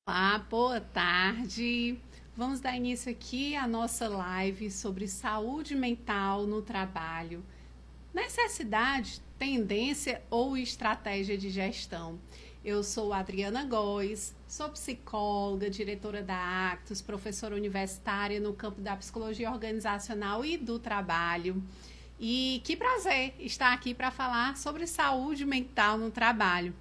Olá, boa tarde. Vamos dar início aqui à nossa live sobre saúde mental no trabalho. Necessidade, tendência ou estratégia de gestão. Eu sou Adriana Góes, sou psicóloga, diretora da Actus, professora universitária no campo da psicologia organizacional e do trabalho. E que prazer estar aqui para falar sobre saúde mental no trabalho.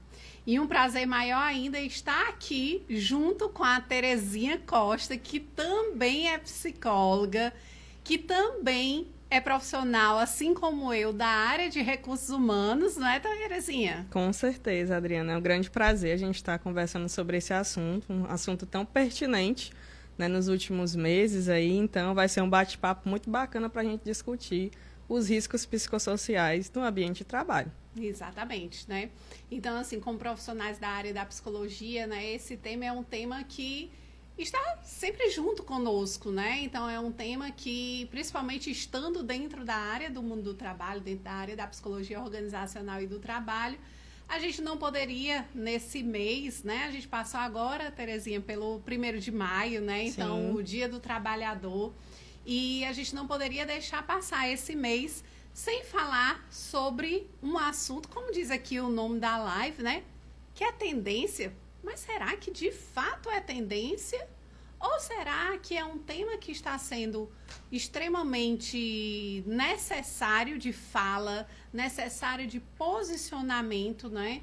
E um prazer maior ainda é estar aqui junto com a Terezinha Costa, que também é psicóloga, que também é profissional, assim como eu, da área de recursos humanos, não é, Terezinha? Com certeza, Adriana. É um grande prazer a gente estar conversando sobre esse assunto, um assunto tão pertinente, né, nos últimos meses aí. Então, vai ser um bate-papo muito bacana para a gente discutir os riscos psicossociais no ambiente de trabalho. Exatamente, né? Então, assim, como profissionais da área da psicologia, né, esse tema é um tema que está sempre junto conosco, né? Então, é um tema que, principalmente estando dentro da área do mundo do trabalho, dentro da área da psicologia organizacional e do trabalho, a gente não poderia, nesse mês, né? A gente passou agora, Terezinha, pelo 1º de maio, né? Então, Sim. o Dia do Trabalhador. E a gente não poderia deixar passar esse mês sem falar sobre um assunto, como diz aqui o nome da live, né? Que é tendência. Mas será que de fato é tendência? Ou será que é um tema que está sendo extremamente necessário de fala, necessário de posicionamento, né?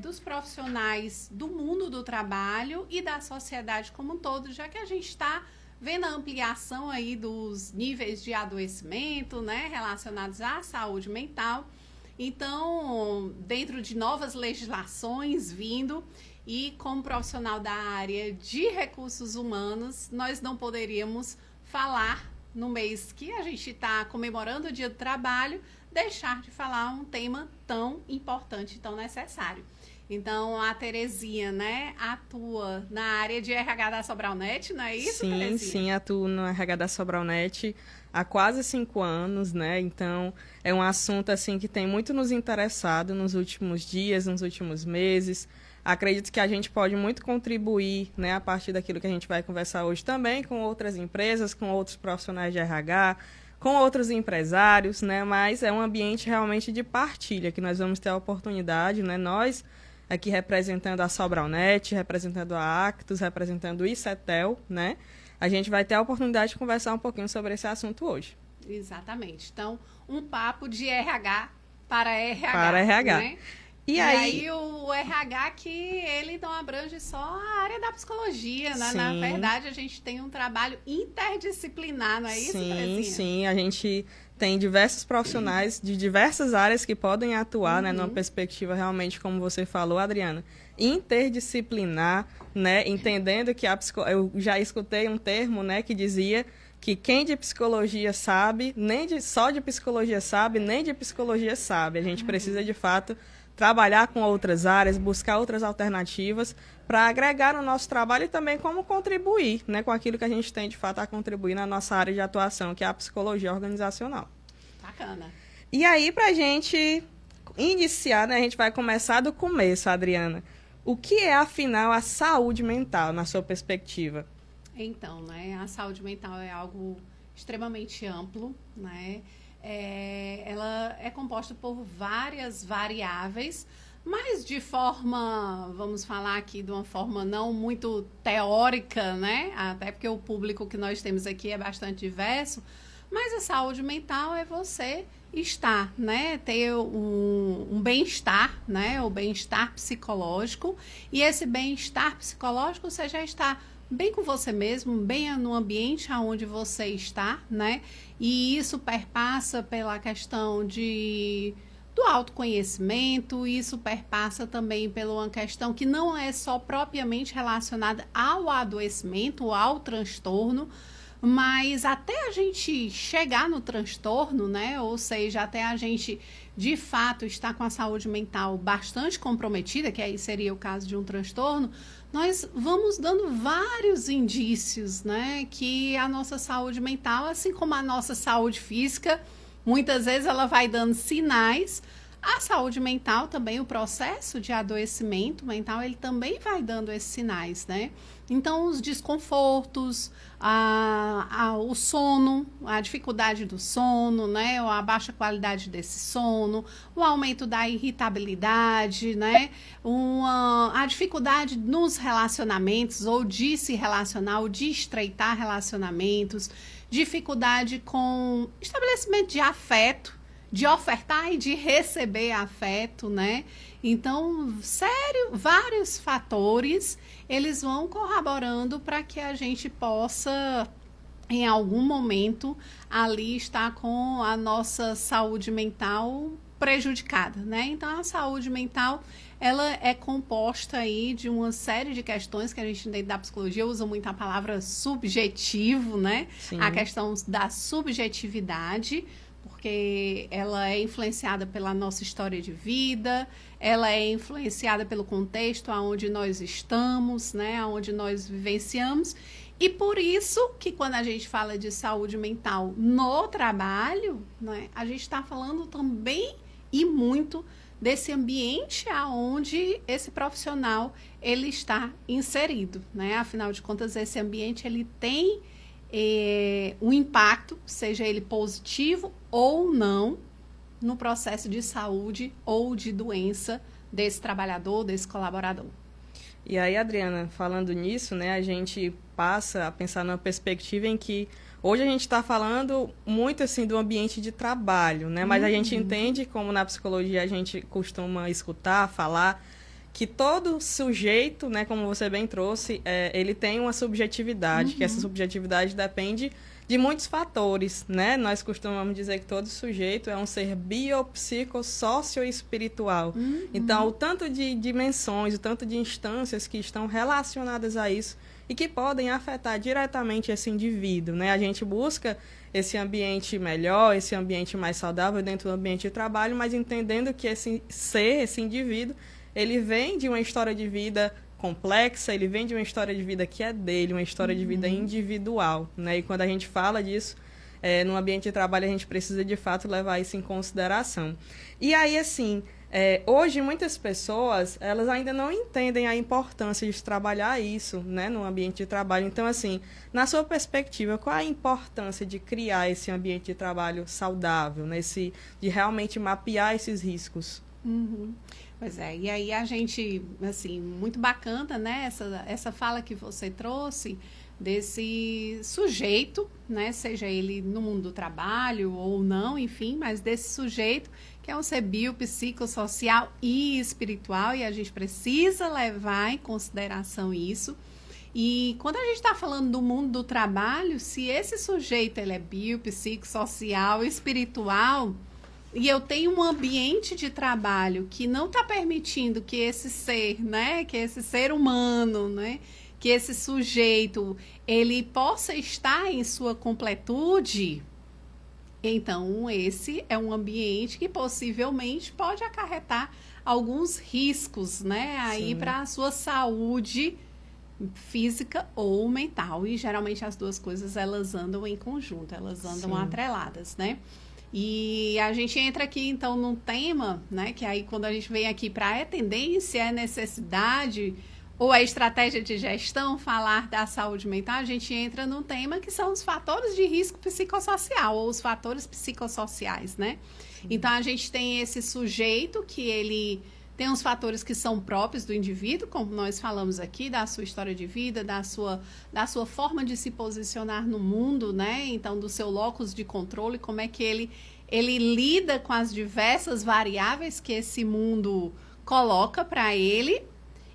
Dos profissionais do mundo do trabalho e da sociedade como um todo, já que a gente está vendo a ampliação aí dos níveis de adoecimento, né, relacionados à saúde mental. Então, dentro de novas legislações vindo e como profissional da área de recursos humanos, nós não poderíamos falar no mês que a gente está comemorando o Dia do Trabalho, deixar de falar um tema tão importante, tão necessário. Então, a Terezinha, né, atua na área de RH da Sobralnet, não é isso, Sim, Terezinha? sim, atuo no RH da Sobralnet há quase 5 anos, né? Então, é um assunto assim que tem muito nos interessado nos últimos dias, nos últimos meses. Acredito que a gente pode muito contribuir, né, a partir daquilo que a gente vai conversar hoje também com outras empresas, com outros profissionais de RH, com outros empresários, né? Mas é um ambiente realmente de partilha que nós vamos ter a oportunidade, né? Nós aqui representando a Sobralnet, representando a Actus, representando o ICETEL, né? A gente vai ter a oportunidade de conversar um pouquinho sobre esse assunto hoje. Exatamente. Então, um papo de RH para RH. Para RH. Né? E E aí, aí o RH que ele não abrange só a área da psicologia, né? sim, Na verdade, a gente tem um trabalho interdisciplinar, não é isso, sim, Terezinha? sim, a gente tem diversos profissionais de diversas áreas que podem atuar, né, numa perspectiva realmente, como você falou, Adriana, interdisciplinar, né, entendendo que eu já escutei um termo, né, que dizia que quem de psicologia sabe, só de psicologia sabe, nem de psicologia sabe. A gente precisa, de fato, trabalhar com outras áreas, buscar outras alternativas para agregar no nosso trabalho e também como contribuir, né, com aquilo que a gente tem, de fato, a contribuir na nossa área de atuação, que é a psicologia organizacional. Bacana. E aí, para a gente iniciar, né, a gente vai começar do começo, Adriana. O que é, afinal, a saúde mental, na sua perspectiva? Então, né, a saúde mental é algo extremamente amplo, né? Ela é composta por várias variáveis, mas de forma, vamos falar aqui de uma forma não muito teórica, né? Até porque o público que nós temos aqui é bastante diverso, mas a saúde mental é você estar, né? Ter um bem-estar, né? O bem-estar psicológico. E esse bem-estar psicológico você já está bem com você mesmo, bem no ambiente onde você está, né? E isso perpassa pela questão do autoconhecimento, isso perpassa também pela uma questão que não é só propriamente relacionada ao adoecimento, ao transtorno, mas até a gente chegar no transtorno, né? Ou seja, até a gente de fato estar com a saúde mental bastante comprometida, que aí seria o caso de um transtorno, nós vamos dando vários indícios, né? Que a nossa saúde mental, assim como a nossa saúde física, muitas vezes ela vai dando sinais, A saúde mental também, o processo de adoecimento mental, ele também vai dando esses sinais, né? Então, os desconfortos, o sono, a dificuldade do sono, né? Ou a baixa qualidade desse sono, o aumento da irritabilidade, né? A dificuldade nos relacionamentos, ou de se relacionar, ou de estreitar relacionamentos, dificuldade com estabelecimento de afeto, de ofertar e de receber afeto, né? Então, vários fatores, eles vão corroborando para que a gente possa, em algum momento, ali estar com a nossa saúde mental prejudicada, né? Então, a saúde mental, ela é composta aí de uma série de questões que a gente, dentro da psicologia, usa muito a palavra subjetivo, né? Sim. A questão da subjetividade, porque ela é influenciada pela nossa história de vida, ela é influenciada pelo contexto aonde nós estamos, né, aonde nós vivenciamos, e por isso que quando a gente fala de saúde mental no trabalho, né, a gente está falando também e muito desse ambiente aonde esse profissional ele está inserido, né? Afinal de contas, esse ambiente ele tem um impacto, seja ele positivo ou não, no processo de saúde ou de doença desse trabalhador, desse colaborador. E aí, Adriana, falando nisso, né, a gente passa a pensar numa perspectiva em que hoje a gente está falando muito assim do ambiente de trabalho, né? Mas a gente entende, como na psicologia a gente costuma escutar, falar, que todo sujeito, né, como você bem trouxe, ele tem uma subjetividade, que essa subjetividade depende de muitos fatores, né? Nós costumamos dizer que todo sujeito é um ser biopsicossocioespiritual. Então, o tanto de dimensões, o tanto de instâncias que estão relacionadas a isso e que podem afetar diretamente esse indivíduo, né? A gente busca esse ambiente melhor, esse ambiente mais saudável dentro do ambiente de trabalho, mas entendendo que esse ser, esse indivíduo, ele vem de uma história de vida complexa, ele vem de uma história de vida que é dele, uma história de vida individual, né? E quando a gente fala disso, no ambiente de trabalho, a gente precisa, de fato, levar isso em consideração. E aí, assim, hoje, muitas pessoas, elas ainda não entendem a importância de trabalhar isso, né, no ambiente de trabalho. Então, assim, na sua perspectiva, qual é a importância de criar esse ambiente de trabalho saudável, né, de realmente mapear esses riscos? Pois é, e aí a gente, assim, muito bacana, né, essa fala que você trouxe desse sujeito, né, seja ele no mundo do trabalho ou não, enfim, mas desse sujeito que é um ser biopsicossocial e espiritual, e a gente precisa levar em consideração isso. E quando a gente está falando do mundo do trabalho, se esse sujeito ele é biopsicossocial, espiritual, e eu tenho um ambiente de trabalho que não está permitindo que esse ser, né, que esse ser humano, né, que esse sujeito, ele possa estar em sua completude, então esse é um ambiente que possivelmente pode acarretar alguns riscos, né, aí para a sua saúde física ou mental. E geralmente as duas coisas elas andam em conjunto, elas andam atreladas, né? E a gente entra aqui, então, num tema, né, que aí quando a gente vem aqui para a tendência, a necessidade ou a estratégia de gestão, falar da saúde mental, a gente entra num tema que são os fatores de risco psicossocial, ou os fatores psicossociais, né? Então, a gente tem esse sujeito que ele tem uns fatores que são próprios do indivíduo, como nós falamos aqui, da sua história de vida, da sua forma de se posicionar no mundo, né? Então, do seu locus de controle, como é que ele lida com as diversas variáveis que esse mundo coloca para ele.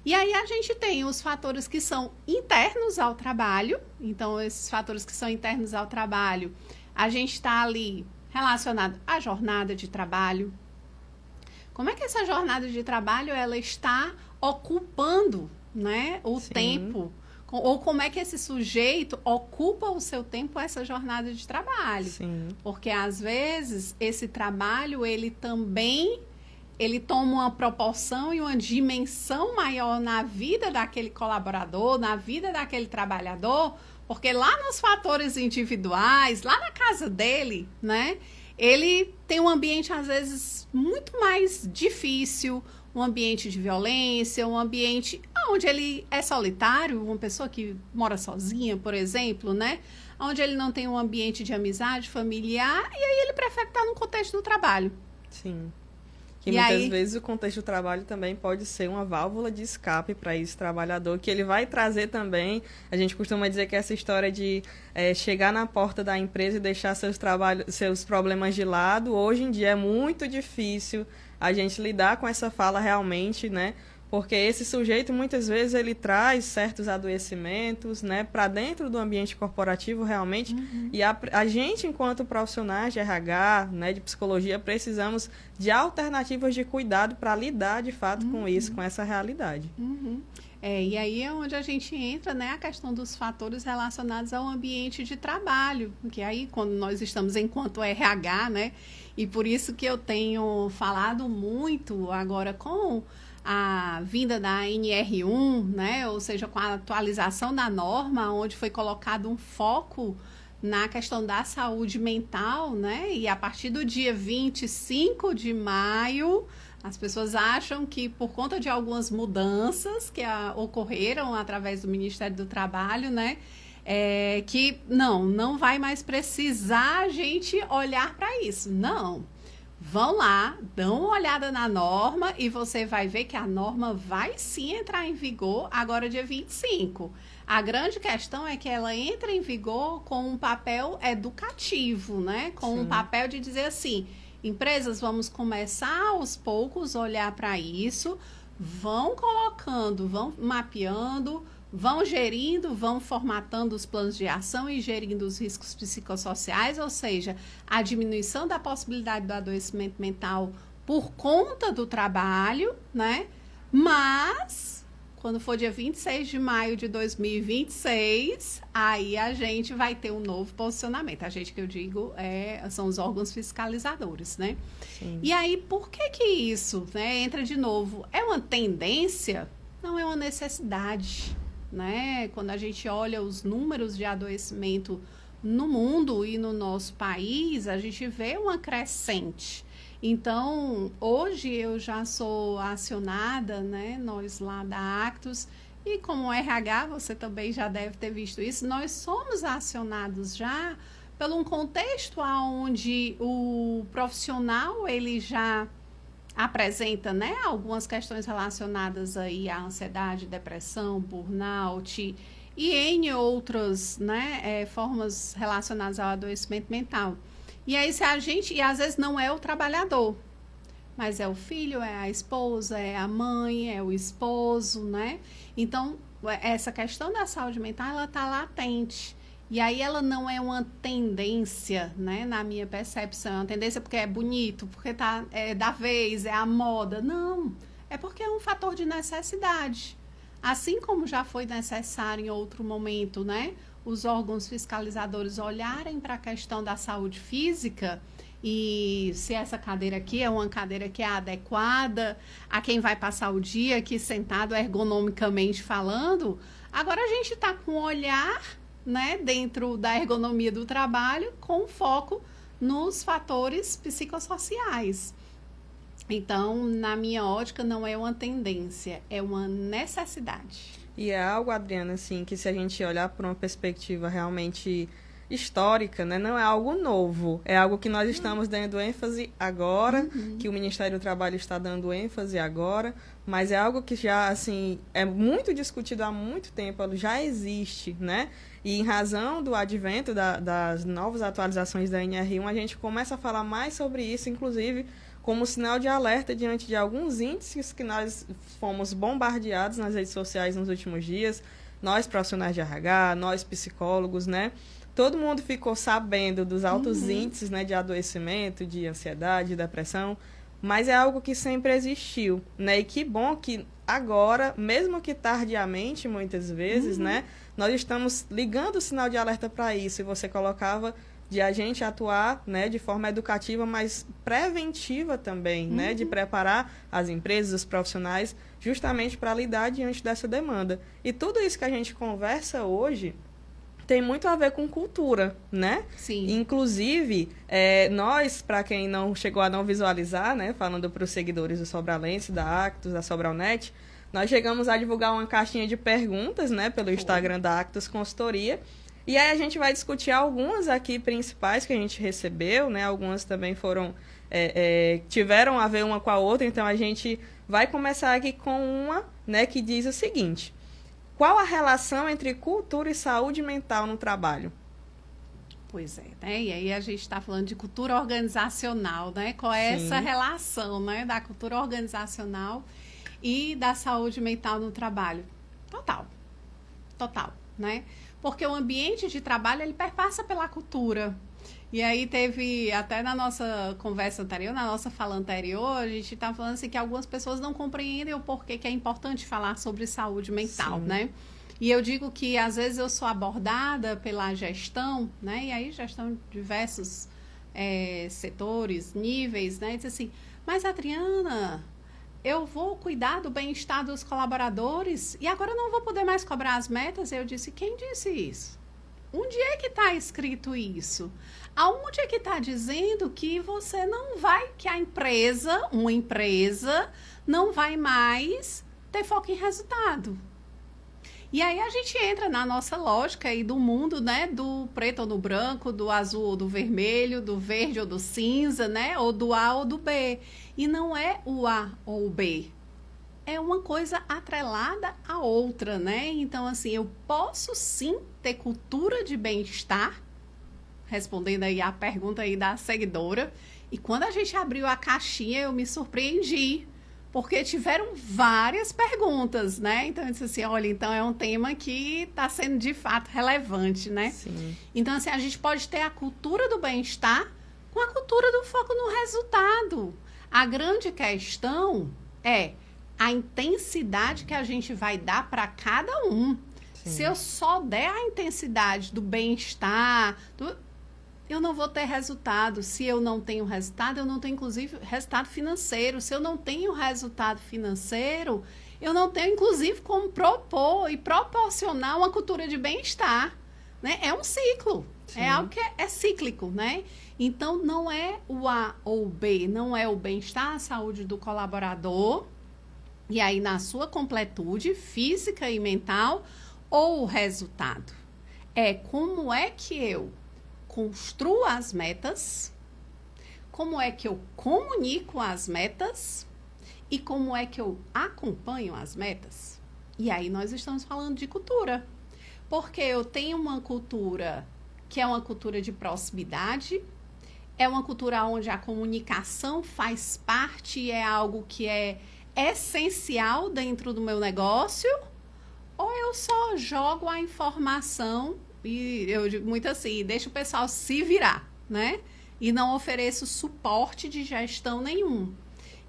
E aí a gente tem os fatores que são internos ao trabalho. Então, esses fatores que são internos ao trabalho, a gente está ali relacionado à jornada de trabalho. Como é que essa jornada de trabalho ela está ocupando, né, o tempo? Ou como é que esse sujeito ocupa o seu tempo essa jornada de trabalho? Sim. Porque, às vezes, esse trabalho, ele também toma uma proporção e uma dimensão maior na vida daquele colaborador, na vida daquele trabalhador, porque lá nos fatores individuais, lá na casa dele, né, ele tem um ambiente, às vezes, muito mais difícil, um ambiente de violência, um ambiente onde ele é solitário, uma pessoa que mora sozinha, por exemplo, né? Onde ele não tem um ambiente de amizade familiar, e aí ele prefere estar no contexto do trabalho. Sim. Que muitas vezes o contexto do trabalho também pode ser uma válvula de escape para esse trabalhador, que ele vai trazer também. A gente costuma dizer que essa história de chegar na porta da empresa e deixar seus problemas de lado, hoje em dia é muito difícil a gente lidar com essa fala realmente, né? Porque esse sujeito, muitas vezes, ele traz certos adoecimentos, né, para dentro do ambiente corporativo, realmente. E a gente, enquanto profissionais de RH, né, de psicologia, precisamos de alternativas de cuidado para lidar, de fato, com isso, com essa realidade. E aí é onde a gente entra, né, a questão dos fatores relacionados ao ambiente de trabalho. Porque aí, quando nós estamos enquanto RH, né, e por isso que eu tenho falado muito agora com a vinda da NR1, né, ou seja, com a atualização da norma, onde foi colocado um foco na questão da saúde mental, né, e a partir do dia 25 de maio, as pessoas acham que por conta de algumas mudanças que ocorreram através do Ministério do Trabalho, né, que não vai mais precisar a gente olhar para isso, não. Vão lá, dão uma olhada na norma e você vai ver que a norma vai sim entrar em vigor agora dia 25. A grande questão é que ela entra em vigor com um papel educativo, né? Com um papel de dizer assim, empresas, vamos começar aos poucos a olhar para isso, vão colocando, vão mapeando, vão gerindo, vão formatando os planos de ação e gerindo os riscos psicossociais, ou seja, a diminuição da possibilidade do adoecimento mental por conta do trabalho, né? Mas, quando for dia 26 de maio de 2026, aí a gente vai ter um novo posicionamento. A gente que eu digo são os órgãos fiscalizadores, né? Sim. E aí, por que isso, né, entra de novo? É uma tendência? Não é uma necessidade. Né? Quando a gente olha os números de adoecimento no mundo e no nosso país, a gente vê uma crescente. Então, hoje eu já sou acionada, né? Nós lá da Actus, e como RH, você também já deve ter visto isso, nós somos acionados já pelo um contexto onde o profissional, ele já apresenta, né, algumas questões relacionadas aí à ansiedade, depressão, burnout e N outras, né, formas relacionadas ao adoecimento mental. E aí se a gente, e às vezes não é o trabalhador, mas é o filho, é a esposa, é a mãe, é o esposo, né? Então, essa questão da saúde mental, ela está latente. E aí ela não é uma tendência, né, na minha percepção, é uma tendência porque é bonito, porque é da vez, é a moda. Não, é porque é um fator de necessidade. Assim como já foi necessário em outro momento, né, os órgãos fiscalizadores olharem para a questão da saúde física e se essa cadeira aqui é uma cadeira que é adequada a quem vai passar o dia aqui sentado ergonomicamente falando, agora a gente está com um olhar, né, dentro da ergonomia do trabalho, com foco nos fatores psicossociais. Então, na minha ótica, não é uma tendência, é uma necessidade. E é algo, Adriana, assim, que se a gente olhar por uma perspectiva realmente histórica, né, não é algo novo, é algo que nós estamos dando ênfase agora, que o Ministério do Trabalho está dando ênfase agora, mas é algo que já, assim, é muito discutido há muito tempo, já existe, né? E em razão do advento das novas atualizações da NR1, a gente começa a falar mais sobre isso, inclusive como sinal de alerta diante de alguns índices que nós fomos bombardeados nas redes sociais nos últimos dias, nós profissionais de RH, nós psicólogos, né? Todo mundo ficou sabendo dos altos índices, né, de adoecimento, de ansiedade, de depressão, mas é algo que sempre existiu, né? E que bom que agora, mesmo que tardiamente, muitas vezes, né, nós estamos ligando o sinal de alerta para isso. E você colocava de a gente atuar, né, de forma educativa, mas preventiva também, né, de preparar as empresas, os profissionais, justamente para lidar diante dessa demanda. E tudo isso que a gente conversa hoje tem muito a ver com cultura, né? Sim. Inclusive, nós, para quem não chegou a não visualizar, né, falando para os seguidores do Sobralense, da Actus, da Sobralnet, nós chegamos a divulgar uma caixinha de perguntas, né, pelo Instagram da Actus Consultoria. E aí a gente vai discutir algumas aqui principais que a gente recebeu, né? Algumas também foram tiveram a ver uma com a outra, então a gente vai começar aqui com uma, né, que diz o seguinte: qual a relação entre cultura e saúde mental no trabalho? Pois é, né? E aí a gente está falando de cultura organizacional, né? Qual é essa relação, né, da cultura organizacional e da saúde mental no trabalho? Total, né? Porque o ambiente de trabalho, ele perpassa pela cultura. E aí teve, até na nossa conversa anterior, na nossa fala anterior, a gente está falando assim que algumas pessoas não compreendem o porquê que é importante falar sobre saúde mental, né? E eu digo que às vezes eu sou abordada pela gestão, né? E aí gestão de diversos setores, níveis, né? E diz assim, mas Adriana, eu vou cuidar do bem-estar dos colaboradores e agora eu não vou poder mais cobrar as metas? Eu disse, quem disse isso? Onde é que está escrito isso? Aonde é que está dizendo que você não vai, que uma empresa, não vai mais ter foco em resultado? E aí a gente entra na nossa lógica aí do mundo, né? Do preto ou do branco, do azul ou do vermelho, do verde ou do cinza, né? Ou do A ou do B. E não é o A ou o B. É uma coisa atrelada à outra, né? Então, assim, eu posso sim ter cultura de bem-estar, respondendo aí a pergunta aí da seguidora. E quando a gente abriu a caixinha, eu me surpreendi, porque tiveram várias perguntas, né? Então, eu disse assim, olha, então é um tema que está sendo de fato relevante, né? Sim. Então, assim, a gente pode ter a cultura do bem-estar com a cultura do foco no resultado. A grande questão é a intensidade que a gente vai dar para cada um. Sim. Se eu só der a intensidade do bem-estar, eu não vou ter resultado. Se eu não tenho resultado, eu não tenho, inclusive, resultado financeiro. Se eu não tenho resultado financeiro, eu não tenho, inclusive, como propor e proporcionar uma cultura de bem-estar. Né? É um ciclo. Sim. É algo que é cíclico, né? Então, não é o A ou o B, não é o bem-estar, a saúde do colaborador, e aí na sua completude física e mental, ou o resultado. É como é que eu construo as metas, como é que eu comunico as metas e como é que eu acompanho as metas. E aí nós estamos falando de cultura. Porque eu tenho uma cultura que é uma cultura de proximidade, é uma cultura onde a comunicação faz parte e é algo que é essencial dentro do meu negócio, ou eu só jogo a informação e eu digo muito assim, deixa o pessoal se virar, né? E não ofereço suporte de gestão nenhum.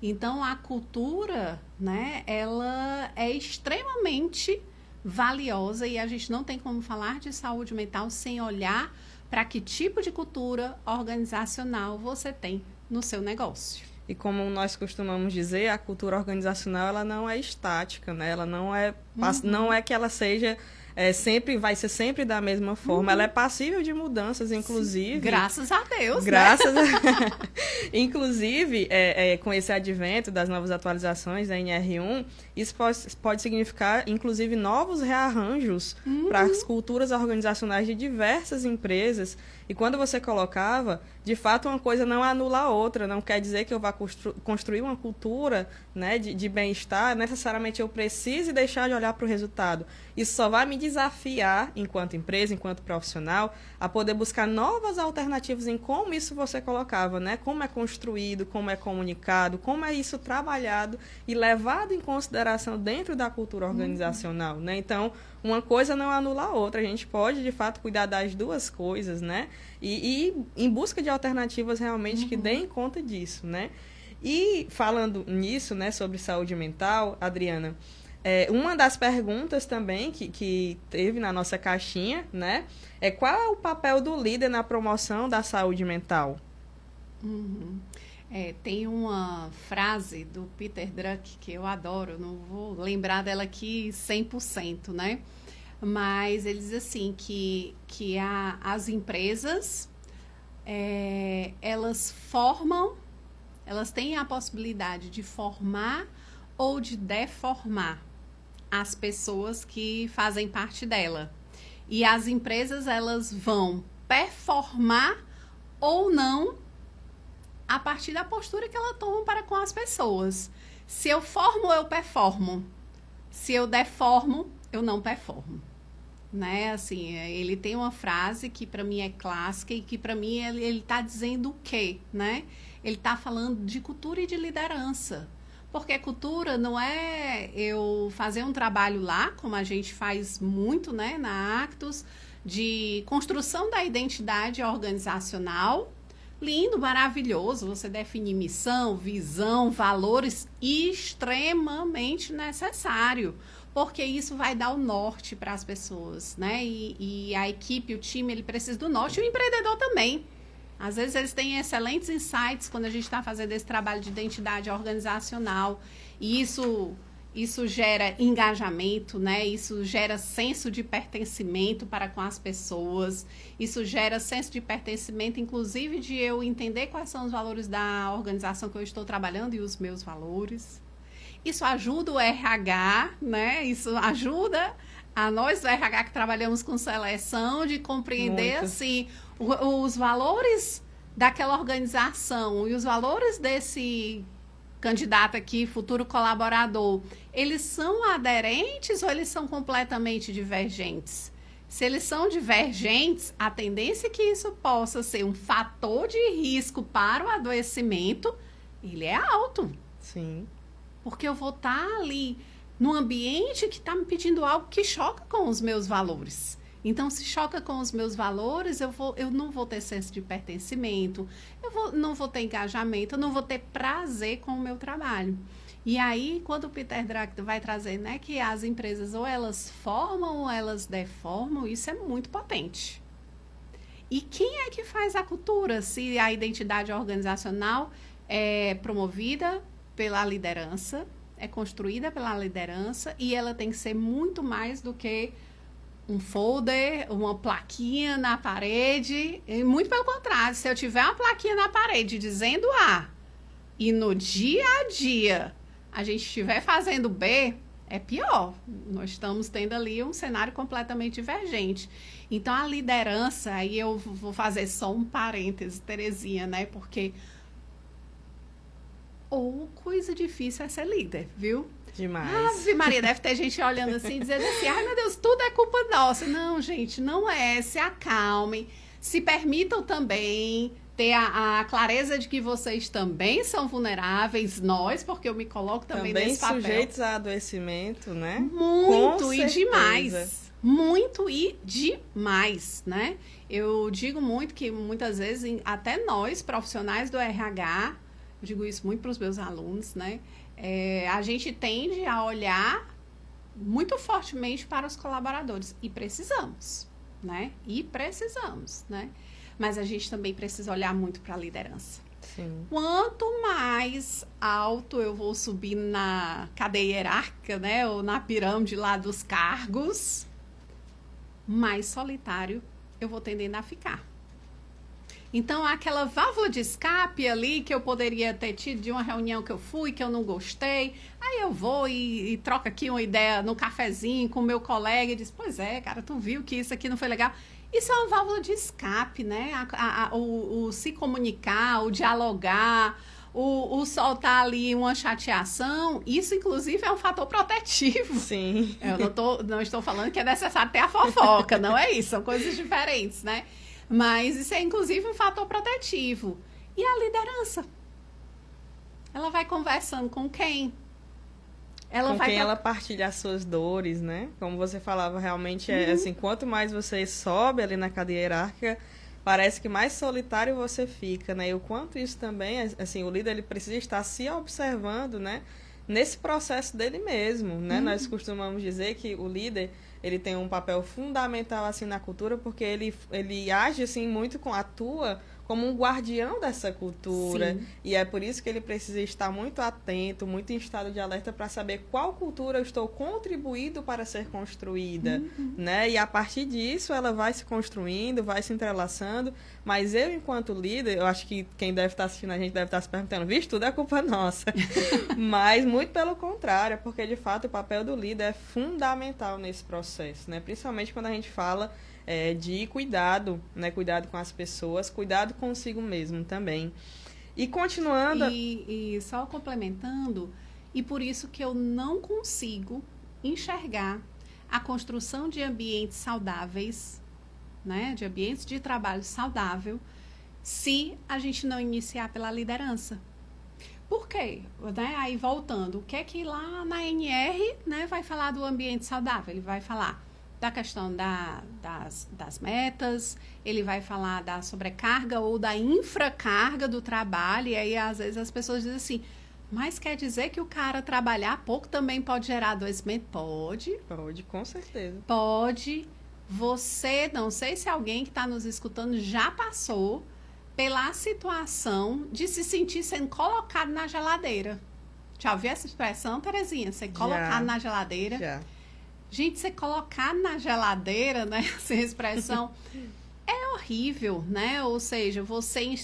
Então, a cultura, né, ela é extremamente valiosa e a gente não tem como falar de saúde mental sem olhar para que tipo de cultura organizacional você tem no seu negócio. E como nós costumamos dizer, a cultura organizacional ela não é estática, né? Ela não é, não é que ela seja sempre, vai ser sempre da mesma forma. Ela é passível de mudanças, inclusive. Sim, graças a Deus, graças né? Inclusive, com esse advento das novas atualizações da NR1, isso pode significar, inclusive, novos rearranjos para as culturas organizacionais de diversas empresas. E quando você colocava, de fato, uma coisa não anula a outra. Não quer dizer que eu vá construir uma cultura, né, de bem-estar. Necessariamente eu precise deixar de olhar para o resultado. Isso só vai me desafiar, enquanto empresa, enquanto profissional, a poder buscar novas alternativas em como isso você colocava, né? Como é construído, como é comunicado, como é isso trabalhado e levado em consideração dentro da cultura organizacional, né? Então, uma coisa não anula a outra. A gente pode, de fato, cuidar das duas coisas, né? E em busca de alternativas realmente que deem conta disso, né? E falando nisso, né, sobre saúde mental, Adriana, uma das perguntas também que teve na nossa caixinha, né, é qual é o papel do líder na promoção da saúde mental? Tem uma frase do Peter Drucker que eu adoro, não vou lembrar dela aqui 100%, né? mas ele diz assim que as empresas, elas têm a possibilidade de formar ou de deformar as pessoas que fazem parte dela. E as empresas, elas vão performar ou não a partir da postura que ela toma para com as pessoas. Se eu formo, eu performo. Se eu deformo, eu não performo. Né? Assim, ele tem uma frase que para mim é clássica e que para mim ele está dizendo o quê? Né? Ele está falando de cultura e de liderança. Porque cultura não é eu fazer um trabalho lá, como a gente faz muito, né, na Actus, de construção da identidade organizacional. Lindo, maravilhoso, você definir missão, visão, valores, extremamente necessário, porque isso vai dar o norte para as pessoas, né? E a equipe, o time, ele precisa do norte, e o empreendedor também. Às vezes eles têm excelentes insights quando a gente está fazendo esse trabalho de identidade organizacional, e isso gera engajamento, né? Isso gera senso de pertencimento para com as pessoas, isso gera senso de pertencimento, inclusive de eu entender quais são os valores da organização que eu estou trabalhando e os meus valores. Isso ajuda o RH, né? Isso ajuda a nós do RH que trabalhamos com seleção de compreender, muito, assim, os valores daquela organização e os valores desse candidato aqui, futuro colaborador, eles são aderentes ou eles são completamente divergentes? Se eles são divergentes, a tendência é que isso possa ser um fator de risco para o adoecimento, ele é alto. Sim. Porque eu vou estar ali num ambiente que está me pedindo algo que choca com os meus valores. Então, se choca com os meus valores, eu não vou ter senso de pertencimento, não vou ter engajamento, eu não vou ter prazer com o meu trabalho. E aí, quando o Peter Drucker vai trazer, né, que as empresas ou elas formam ou elas deformam, isso é muito potente. E quem é que faz a cultura se a identidade organizacional é promovida pela liderança, é construída pela liderança, e ela tem que ser muito mais do que um folder, uma plaquinha na parede, e muito pelo contrário, se eu tiver uma plaquinha na parede dizendo A, e no dia a dia a gente estiver fazendo B, é pior. Nós estamos tendo ali um cenário completamente divergente. Então, a liderança, aí eu vou fazer só um parêntese, Terezinha, né, porque coisa difícil é ser líder, viu? Demais. Ave Maria, deve ter gente olhando assim, dizendo assim, ai meu Deus, tudo é culpa nossa. Não, gente, não é. Se acalmem, se permitam também ter a clareza de que vocês também são vulneráveis, nós, porque eu me coloco também nesse papel. Também sujeitos a adoecimento, né? Muito e demais. Muito e demais, né? Eu digo muito que muitas vezes, até nós, profissionais do RH, eu digo isso muito para os meus alunos, né? A gente tende a olhar muito fortemente para os colaboradores. E precisamos, né? Mas a gente também precisa olhar muito para a liderança. Sim. Quanto mais alto eu vou subir na cadeia hierárquica, né? Ou na pirâmide lá dos cargos, mais solitário eu vou tendendo a ficar. Então, aquela válvula de escape ali que eu poderia ter tido de uma reunião que eu fui, que eu não gostei, aí eu vou e troco aqui uma ideia no cafezinho com o meu colega e diz, pois é, cara, tu viu que isso aqui não foi legal. Isso é uma válvula de escape, né? O se comunicar, o dialogar, o soltar ali uma chateação, isso, inclusive, é um fator protetivo. Sim. Eu não estou falando que é necessário ter a fofoca, não é isso, são coisas diferentes, né? Mas isso é, inclusive, um fator protetivo. E a liderança? Ela vai conversando com quem? Ela partilha as suas dores, né? Como você falava, realmente, assim, quanto mais você sobe ali na cadeia hierárquica, parece que mais solitário você fica, né? E o quanto isso também, assim, o líder, ele precisa estar se observando, né? Nesse processo dele mesmo, né? Nós costumamos dizer que o líder, ele tem um papel fundamental, assim, na cultura, porque ele age, assim, muito atua como um guardião dessa cultura. Sim. E é por isso que ele precisa estar muito atento, muito em estado de alerta para saber qual cultura eu estou contribuindo para ser construída, né? E a partir disso ela vai se construindo, vai se entrelaçando, mas eu, enquanto líder, eu acho que quem deve estar assistindo a gente deve estar se perguntando, vixe, tudo é culpa nossa. Mas muito pelo contrário, porque de fato o papel do líder é fundamental nesse processo, né? Principalmente quando a gente fala de cuidado, né? Cuidado com as pessoas, cuidado consigo mesmo também. E continuando... E só complementando, e por isso que eu não consigo enxergar a construção de ambientes saudáveis, né? De ambientes de trabalho saudável, se a gente não iniciar pela liderança. Por quê? Né? Aí voltando, o que é que lá na NR, né, vai falar do ambiente saudável? Ele vai falar da questão das metas, ele vai falar da sobrecarga ou da infracarga do trabalho, e aí às vezes as pessoas dizem assim, mas quer dizer que o cara trabalhar pouco também pode gerar adoecimento? Pode. Pode, com certeza. Pode. Você, não sei se alguém que está nos escutando já passou pela situação de se sentir sendo colocado na geladeira. Já ouviu essa expressão, Terezinha? Ser colocado na geladeira? Já. Gente, ser colocado na geladeira, né? Essa expressão é horrível, né? Ou seja, você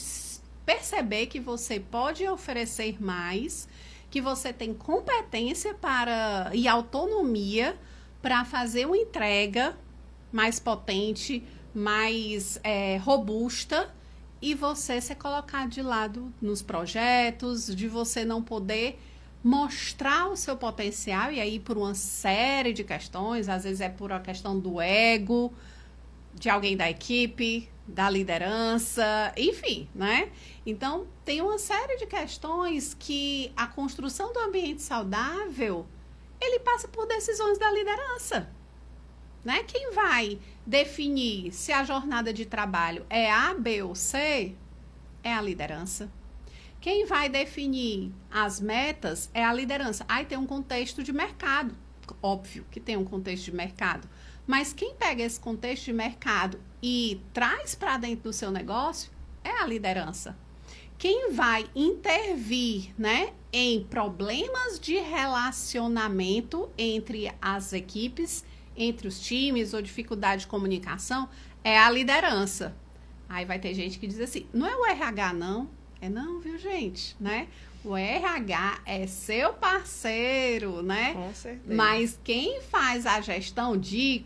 perceber que você pode oferecer mais, que você tem competência e autonomia para fazer uma entrega mais potente, mais robusta, e você ser colocado de lado nos projetos, de você não poder mostrar o seu potencial, e aí por uma série de questões, às vezes é por uma questão do ego, de alguém da equipe, da liderança, enfim, né? Então, tem uma série de questões que a construção do ambiente saudável, ele passa por decisões da liderança, né? Quem vai definir se a jornada de trabalho é A, B ou C é a liderança. Quem vai definir as metas é a liderança. Aí tem um contexto de mercado. Óbvio que tem um contexto de mercado. Mas quem pega esse contexto de mercado e traz para dentro do seu negócio é a liderança. Quem vai intervir, né, em problemas de relacionamento entre as equipes, entre os times ou dificuldade de comunicação, é a liderança. Aí vai ter gente que diz assim, não é o RH não. É não, viu, gente, né? O RH é seu parceiro, né? Com certeza. Mas quem faz a gestão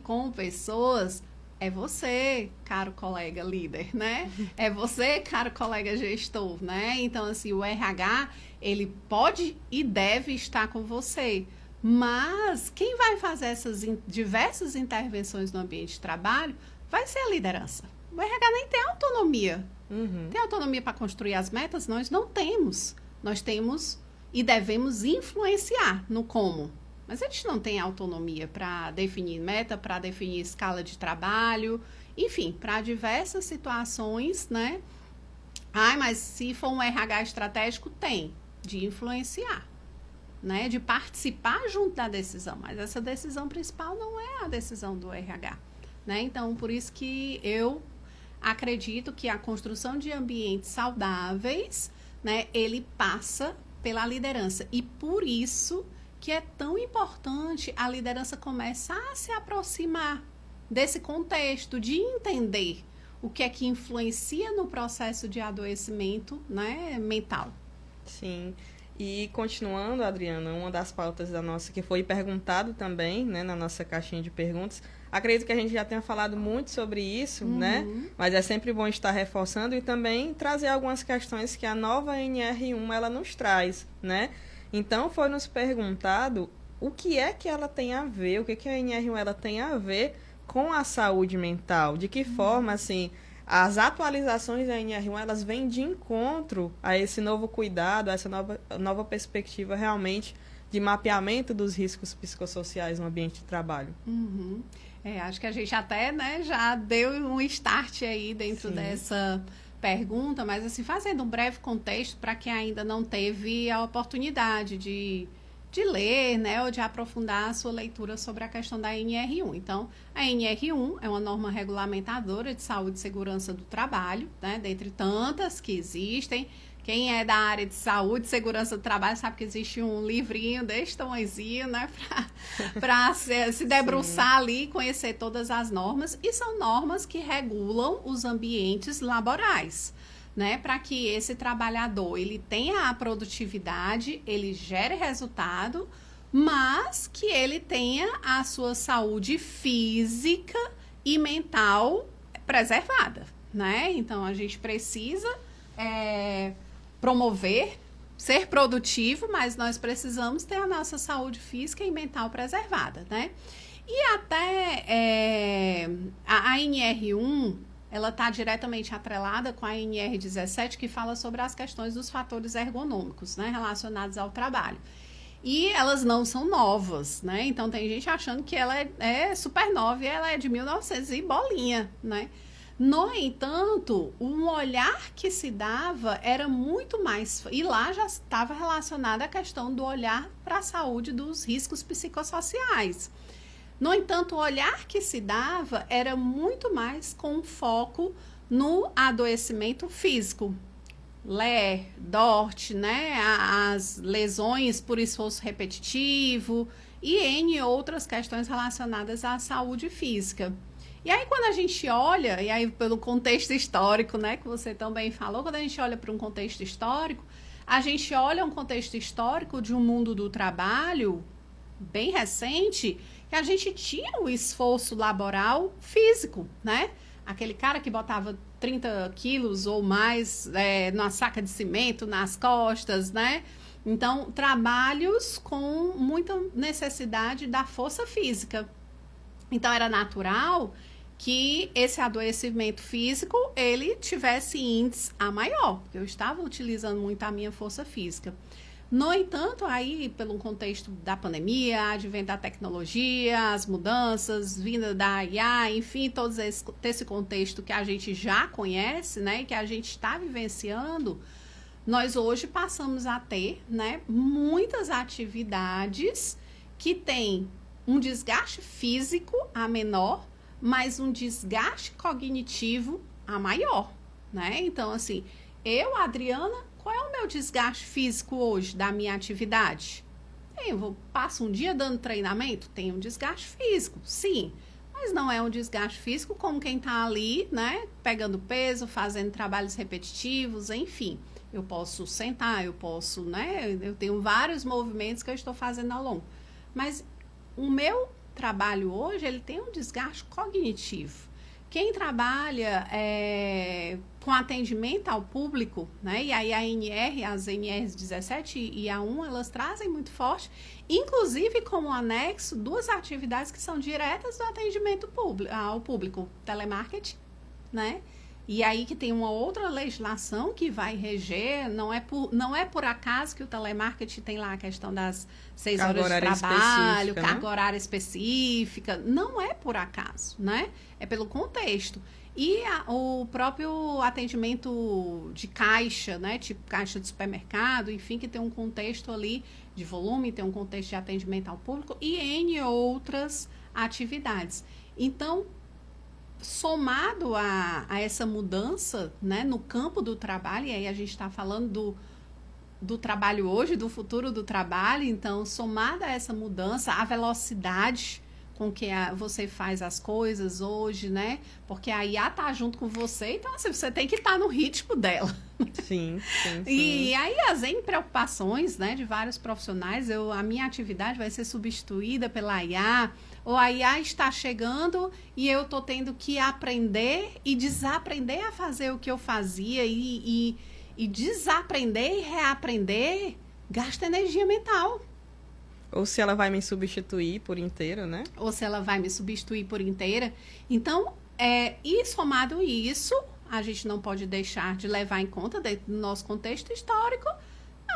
com pessoas é você, caro colega líder, né? É você, caro colega gestor, né? Então, assim, o RH, ele pode e deve estar com você. Mas quem vai fazer essas diversas intervenções no ambiente de trabalho vai ser a liderança. O RH nem tem autonomia. Tem autonomia para construir as metas? Nós não temos. Nós temos e devemos influenciar no como. Mas a gente não tem autonomia para definir meta, para definir escala de trabalho, enfim, para diversas situações, né? Mas se for um RH estratégico, tem de influenciar, né? De participar junto da decisão. Mas essa decisão principal não é a decisão do RH, né? Então, por isso que eu acredito que a construção de ambientes saudáveis, né, ele passa pela liderança. E por isso que é tão importante a liderança começar a se aproximar desse contexto, de entender o que é que influencia no processo de adoecimento, né, mental. Sim. E continuando, Adriana, uma das pautas da nossa, que foi perguntado também, né, na nossa caixinha de perguntas, acredito que a gente já tenha falado muito sobre isso, né? Mas é sempre bom estar reforçando e também trazer algumas questões que a nova NR1 ela nos traz, né? Então, foi nos perguntado o que é que ela tem a ver, o que que a NR1 ela tem a ver com a saúde mental, de que forma, assim, as atualizações da NR1, elas vêm de encontro a esse novo cuidado, a essa nova perspectiva realmente de mapeamento dos riscos psicossociais no ambiente de trabalho. Acho que a gente até, né, já deu um start aí dentro dessa pergunta, mas assim, fazendo um breve contexto para quem ainda não teve a oportunidade de de ler, né, ou de aprofundar a sua leitura sobre a questão da NR1. Então, a NR1 é uma norma regulamentadora de saúde e segurança do trabalho, né, dentre tantas que existem. Quem é da área de saúde e segurança do trabalho sabe que existe um livrinho desse tamanhozinho, né, para se debruçar ali e conhecer todas as normas. E são normas que regulam os ambientes laborais, né, para que esse trabalhador ele tenha a produtividade, ele gere resultado, mas que ele tenha a sua saúde física e mental preservada, né? Então, a gente precisa promover, ser produtivo, mas nós precisamos ter a nossa saúde física e mental preservada, né? E até a NR1, ela está diretamente atrelada com a NR17, que fala sobre as questões dos fatores ergonômicos, né, relacionados ao trabalho. E elas não são novas, né? Então, tem gente achando que ela é super nova e ela é de 1900 e bolinha, né? No entanto, um olhar que se dava era muito mais... E lá já estava relacionada a questão do olhar para a saúde dos riscos psicossociais. No entanto, o olhar que se dava era muito mais com foco no adoecimento físico. LER, DORT, né? As lesões por esforço repetitivo e N outras questões relacionadas à saúde física. E aí, quando a gente olha, e aí pelo contexto histórico, né, que você também falou, quando a gente olha para um contexto histórico, a gente olha um contexto histórico de um mundo do trabalho bem recente, que a gente tinha o esforço laboral físico, né? Aquele cara que botava 30 quilos ou mais numa saca de cimento nas costas, né? Então, trabalhos com muita necessidade da força física. Então, era natural que esse adoecimento físico, ele tivesse índice a maior, porque eu estava utilizando muito a minha força física. No entanto, aí, pelo contexto da pandemia, advento da tecnologia, as mudanças, vinda da IA, enfim, todo esse contexto que a gente já conhece, né, e que a gente está vivenciando, nós hoje passamos a ter, né, muitas atividades que têm um desgaste físico a menor, mas um desgaste cognitivo a maior, né? Então, assim, eu, Adriana, qual é o meu desgaste físico hoje da minha atividade? Eu passo um dia dando treinamento, tem um desgaste físico, sim, mas não é um desgaste físico como quem está ali, né, pegando peso, fazendo trabalhos repetitivos, enfim. Eu posso sentar, eu posso, né, eu tenho vários movimentos que eu estou fazendo ao longo. Mas o meu trabalho hoje, ele tem um desgaste cognitivo. Quem trabalha com atendimento ao público, né? E aí as NRs 17 e a 1, elas trazem muito forte, inclusive como anexo, duas atividades que são diretas do atendimento ao público, telemarketing, né? E aí que tem uma outra legislação que vai reger, não é por acaso que o telemarketing tem lá a questão das 6 horas de trabalho, carga horária específica, não é por acaso, né? É pelo contexto. E o próprio atendimento de caixa, né? Tipo caixa de supermercado, enfim, que tem um contexto ali de volume, tem um contexto de atendimento ao público e N outras atividades. Então, somado a essa mudança, né, no campo do trabalho, e aí a gente está falando do trabalho hoje, do futuro do trabalho, então, somado a essa mudança, a velocidade com que você faz as coisas hoje, né, porque a IA tá junto com você, então, assim, você tem que estar no ritmo dela. Sim. E aí, as preocupações, né, de vários profissionais, a minha atividade vai ser substituída pela IA, ou a IA está chegando e eu estou tendo que aprender e desaprender a fazer o que eu fazia e desaprender e reaprender gasta energia mental. Ou se ela vai me substituir por inteiro, né? Ou se ela vai me substituir por inteira. Então, e somado isso, a gente não pode deixar de levar em conta, dentro do nosso contexto histórico,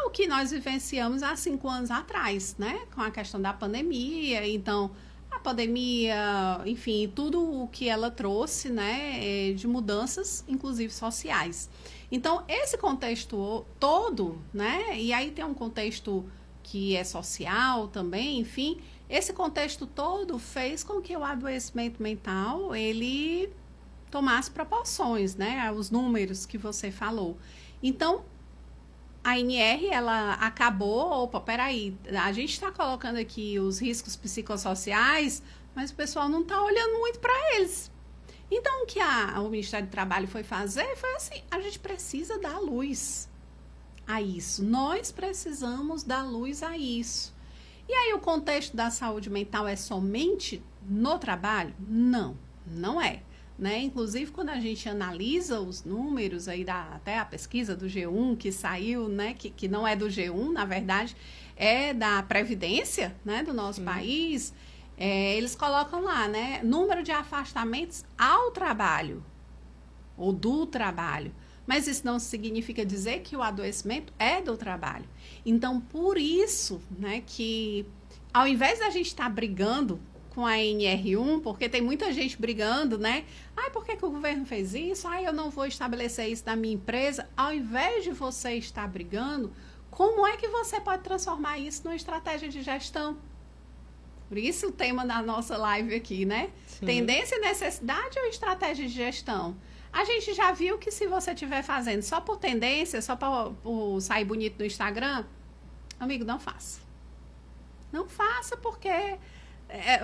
o que nós vivenciamos há 5 anos atrás, né? Com a questão da pandemia. Então, a pandemia, enfim, tudo o que ela trouxe, né, de mudanças, inclusive sociais. Então, esse contexto todo, né, e aí tem um contexto que é social também, enfim, esse contexto todo fez com que o adoecimento mental, ele tomasse proporções, né? Os números que você falou. Então, a NR, ela acabou, opa, peraí, a gente está colocando aqui os riscos psicossociais, mas o pessoal não está olhando muito para eles. Então, o que o Ministério do Trabalho foi fazer foi assim, a gente precisa dar luz a isso. Nós precisamos dar luz a isso. E aí, o contexto da saúde mental é somente no trabalho? Não, não é. Né? Inclusive, quando a gente analisa os números aí até a pesquisa do G1 que saiu, né? Que não é do G1, na verdade, é da Previdência, né? Do nosso país, eles colocam lá, né? Número de afastamentos ao trabalho, ou do trabalho. Mas isso não significa dizer que o adoecimento é do trabalho. Então, por isso, né, que ao invés da gente estar brigando com a NR1, porque tem muita gente brigando, né? Ai, por que o governo fez isso? Ai, eu não vou estabelecer isso na minha empresa. Ao invés de você estar brigando, como é que você pode transformar isso numa estratégia de gestão? Por isso o tema da nossa live aqui, né? Sim. Tendência e necessidade ou estratégia de gestão? A gente já viu que se você estiver fazendo só por tendência, só para sair bonito no Instagram, amigo, não faça. Não faça porque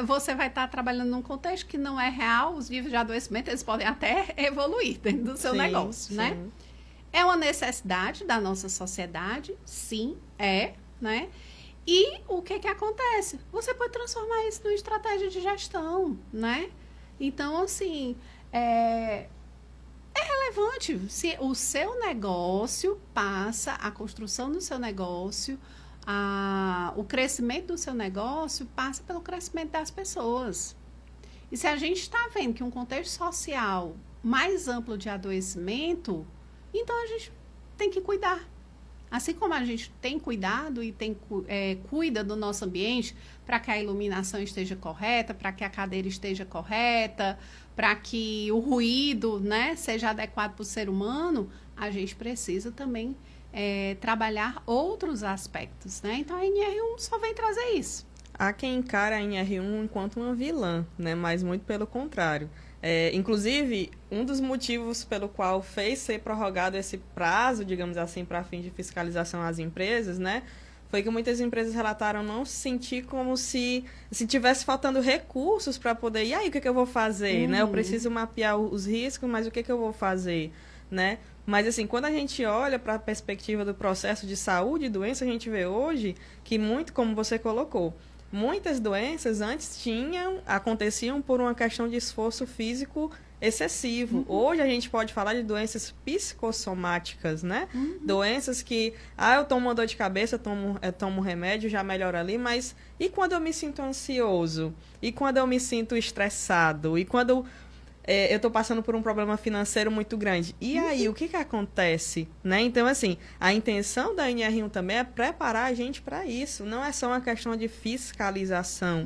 você vai estar trabalhando num contexto que não é real, os níveis de adoecimento eles podem até evoluir dentro do seu negócio, né? É uma necessidade da nossa sociedade, sim, né? E o que acontece? Você pode transformar isso numa estratégia de gestão, né? Então, assim, é relevante. Se o seu negócio passa, a construção do seu negócio, o crescimento do seu negócio passa pelo crescimento das pessoas. E se a gente está vendo que um contexto social mais amplo de adoecimento, então a gente tem que cuidar. Assim como a gente tem cuidado e cuida do nosso ambiente para que a iluminação esteja correta, para que a cadeira esteja correta, para que o ruído, né, seja adequado para o ser humano, a gente precisa também trabalhar outros aspectos, né? Então, a NR1 só vem trazer isso. Há quem encara a NR1 enquanto uma vilã, né? Mas muito pelo contrário. Inclusive, um dos motivos pelo qual fez ser prorrogado esse prazo, digamos assim, para fim de fiscalização às empresas, né? Foi que muitas empresas relataram não se sentir como se tivesse faltando recursos para poder... E aí, o que eu vou fazer? Né? Eu preciso mapear os riscos, mas o que eu vou fazer? Né? Mas, assim, quando a gente olha para a perspectiva do processo de saúde e doença, a gente vê hoje que muito, como você colocou, muitas doenças antes aconteciam por uma questão de esforço físico excessivo. Hoje a gente pode falar de doenças psicossomáticas, né? Doenças que, eu tomo uma dor de cabeça, tomo um remédio, já melhora ali, mas e quando eu me sinto ansioso? E quando eu me sinto estressado? E quando eu estou passando por um problema financeiro muito grande? E aí, o que acontece? Né? Então, assim, a intenção da NR1 também é preparar a gente para isso. Não é só uma questão de fiscalização,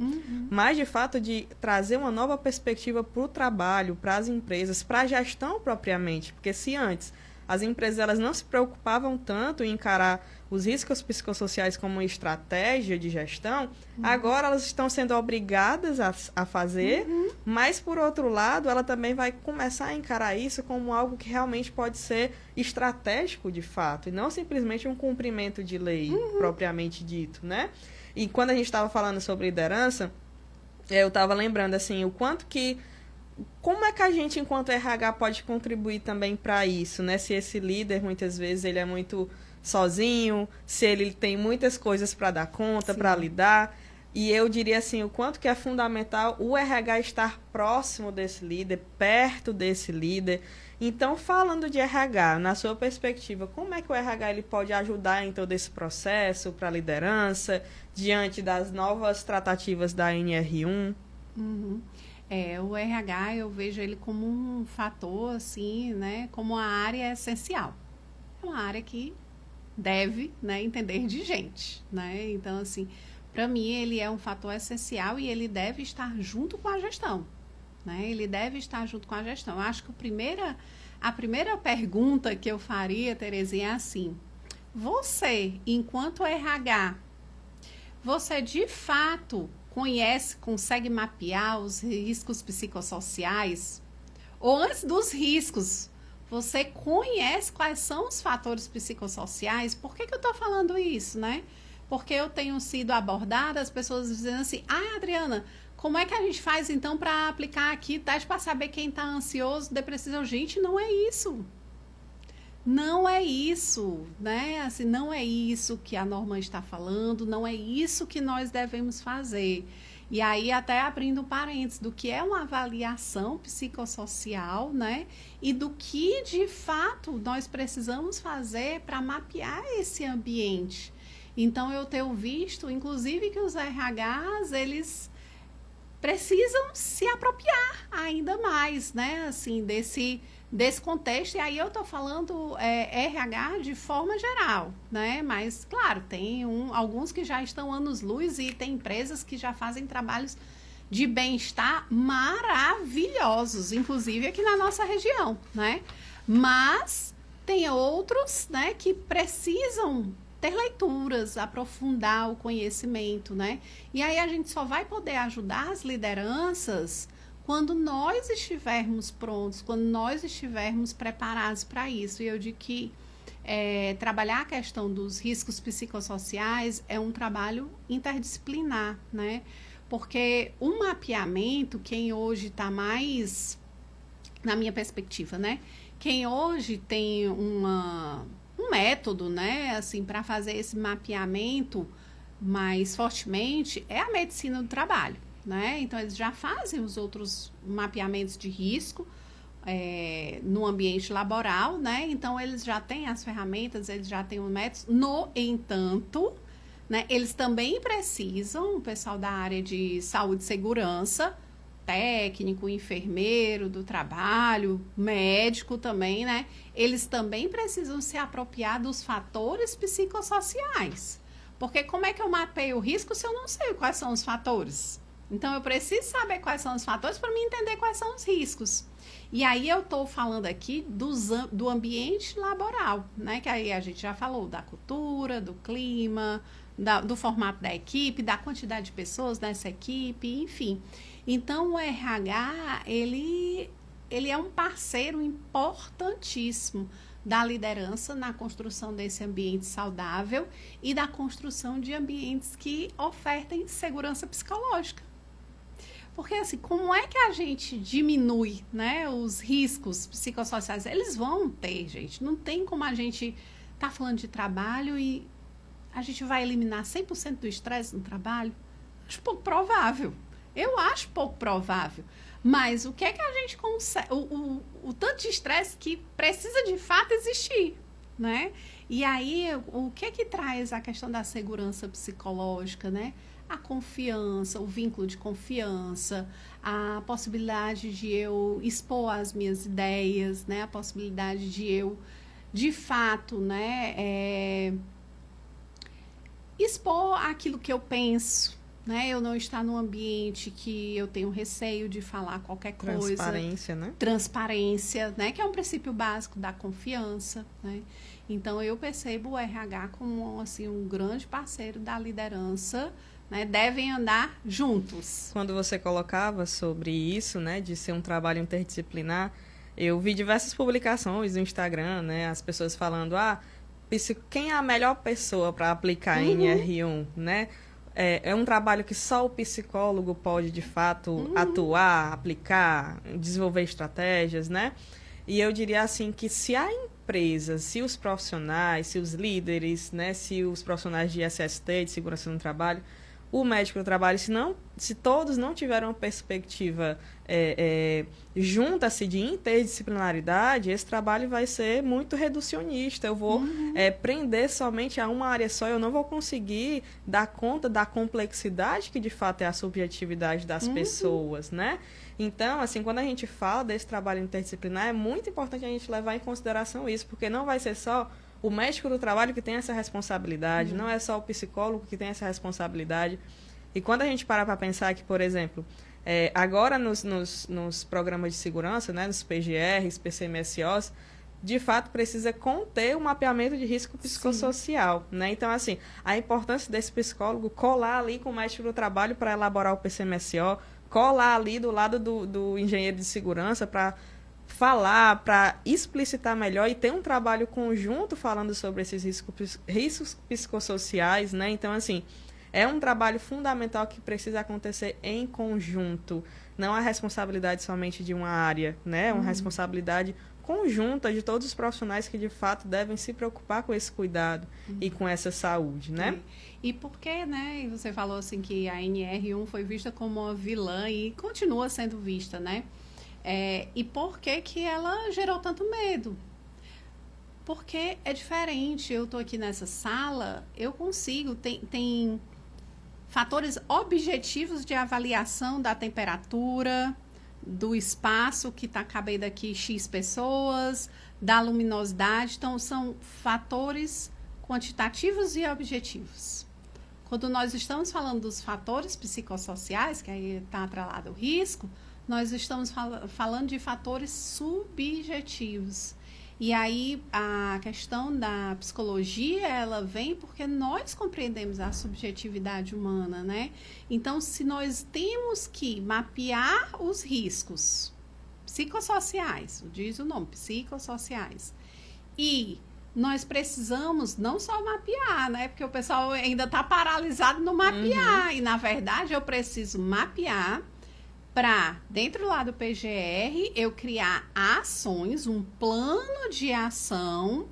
mas, de fato, de trazer uma nova perspectiva para o trabalho, para as empresas, para a gestão propriamente. Porque se antes as empresas elas não se preocupavam tanto em encarar os riscos psicossociais como uma estratégia de gestão, agora elas estão sendo obrigadas a fazer, mas, por outro lado, ela também vai começar a encarar isso como algo que realmente pode ser estratégico, de fato, e não simplesmente um cumprimento de lei, propriamente dito, né? E quando a gente estava falando sobre liderança, eu estava lembrando, assim, o quanto que como é que a gente, enquanto RH, pode contribuir também para isso, né? Se esse líder, muitas vezes, ele é muito sozinho, se ele tem muitas coisas para dar conta, para lidar. E eu diria assim, o quanto que é fundamental o RH estar próximo desse líder, perto desse líder. Então, falando de RH, na sua perspectiva, como é que o RH ele pode ajudar em todo esse processo para a liderança, diante das novas tratativas da NR1? O RH, eu vejo ele como um fator, assim, né, como uma área essencial. É uma área que deve, né, entender de gente, né? Então, assim, para mim, ele é um fator essencial e ele deve estar junto com a gestão, né? Ele deve estar junto com a gestão. Eu acho que a primeira pergunta que eu faria, Terezinha, é assim: você, enquanto RH, você de fato conhece, consegue mapear os riscos psicossociais? Ou antes dos riscos, você conhece quais são os fatores psicossociais? Por que eu estou falando isso, né? Porque eu tenho sido abordada, as pessoas dizendo assim, Adriana, como é que a gente faz então para aplicar aqui teste para saber quem está ansioso, depressivo? Gente, não é isso. Não é isso, né? Assim, não é isso que a Norma está falando, não é isso que nós devemos fazer. E aí, até abrindo um parênteses do que é uma avaliação psicossocial, né? E do que, de fato, nós precisamos fazer para mapear esse ambiente. Então, eu tenho visto, inclusive, que os RHs, eles precisam se apropriar ainda mais, né? Assim, desse contexto, e aí eu estou falando RH de forma geral, né? Mas, claro, tem alguns que já estão anos-luz e tem empresas que já fazem trabalhos de bem-estar maravilhosos, inclusive aqui na nossa região, né? Mas tem outros, né, que precisam ter leituras, aprofundar o conhecimento, né? E aí a gente só vai poder ajudar as lideranças quando nós estivermos prontos, quando nós estivermos preparados para isso. E eu digo que trabalhar a questão dos riscos psicossociais é um trabalho interdisciplinar, né? Porque o mapeamento, quem hoje está mais, na minha perspectiva, né? Quem hoje tem um método, né, assim, para fazer esse mapeamento mais fortemente é a medicina do trabalho. Né? Então, eles já fazem os outros mapeamentos de risco no ambiente laboral, né? Então, eles já têm as ferramentas, eles já têm os métodos. No entanto, né, eles também precisam, o pessoal da área de saúde e segurança, técnico, enfermeiro do trabalho, médico também, né? Eles também precisam se apropriar dos fatores psicossociais. Porque como é que eu mapeio o risco se eu não sei quais são os fatores? Então, eu preciso saber quais são os fatores para me entender quais são os riscos. E aí, eu estou falando aqui do ambiente laboral, né? Que aí a gente já falou da cultura, do clima, do formato da equipe, da quantidade de pessoas nessa equipe, enfim. Então, o RH, ele é um parceiro importantíssimo da liderança na construção desse ambiente saudável e da construção de ambientes que ofertem segurança psicológica. Porque, assim, como é que a gente diminui, né, os riscos psicossociais? Eles vão ter, gente. Não tem como a gente tá falando de trabalho e a gente vai eliminar 100% do estresse no trabalho. Acho pouco provável. Eu acho pouco provável. Mas o que é que a gente consegue... O tanto de estresse que precisa, de fato, existir, né? E aí, o que é que traz a questão da segurança psicológica, né? A confiança, o vínculo de confiança, a possibilidade de eu expor as minhas ideias, né? A possibilidade de eu, de fato, né, expor aquilo que eu penso, né? Eu não estar num ambiente que eu tenho receio de falar qualquer coisa. Transparência, né? Transparência, né? Que é um princípio básico da confiança, né? Então, eu percebo o RH como, assim, um grande parceiro da liderança, né? Devem andar juntos. Quando você colocava sobre isso, né, de ser um trabalho interdisciplinar, eu vi diversas publicações no Instagram, né, as pessoas falando, quem é a melhor pessoa para aplicar em R1, né? É um trabalho que só o psicólogo pode, de fato, atuar, aplicar, desenvolver estratégias, né? E eu diria assim que se a empresa, se os profissionais, se os líderes, né, se os profissionais de SST, de segurança no trabalho, o médico do trabalho, se todos não tiverem uma perspectiva junta-se de interdisciplinaridade, esse trabalho vai ser muito reducionista. Eu vou prender somente a uma área só, eu não vou conseguir dar conta da complexidade que de fato é a subjetividade das pessoas, né? Então, assim, quando a gente fala desse trabalho interdisciplinar, é muito importante a gente levar em consideração isso, porque não vai ser só o médico do trabalho que tem essa responsabilidade, não é só o psicólogo que tem essa responsabilidade. E quando a gente para pensar que, por exemplo, agora nos programas de segurança, né, nos PGRs, PCMSOs, de fato, precisa conter o mapeamento de risco psicossocial, né? Então, assim, a importância desse psicólogo colar ali com o mestre do trabalho para elaborar o PCMSO, colar ali do lado do engenheiro de segurança para falar, para explicitar melhor e ter um trabalho conjunto falando sobre esses riscos psicossociais, né? Então, assim, é um trabalho fundamental que precisa acontecer em conjunto. Não é responsabilidade somente de uma área, né? É uma responsabilidade conjunta de todos os profissionais que, de fato, devem se preocupar com esse cuidado e com essa saúde, né? E por que, né? Você falou assim que a NR1 foi vista como uma vilã e continua sendo vista, né? E por que ela gerou tanto medo? Porque é diferente. Eu estou aqui nessa sala, eu consigo, tem fatores objetivos de avaliação da temperatura, do espaço que está cabendo aqui X pessoas, da luminosidade. Então, são fatores quantitativos e objetivos. Quando nós estamos falando dos fatores psicossociais, que aí está atrelado ao risco, nós estamos falando de fatores subjetivos. E aí a questão da psicologia, ela vem porque nós compreendemos a subjetividade humana, né? Então, se nós temos que mapear os riscos psicossociais, diz o nome, psicossociais, e nós precisamos não só mapear, né? Porque o pessoal ainda está paralisado no mapear. E, na verdade, eu preciso mapear para, dentro lá do PGR, eu criar ações, um plano de ação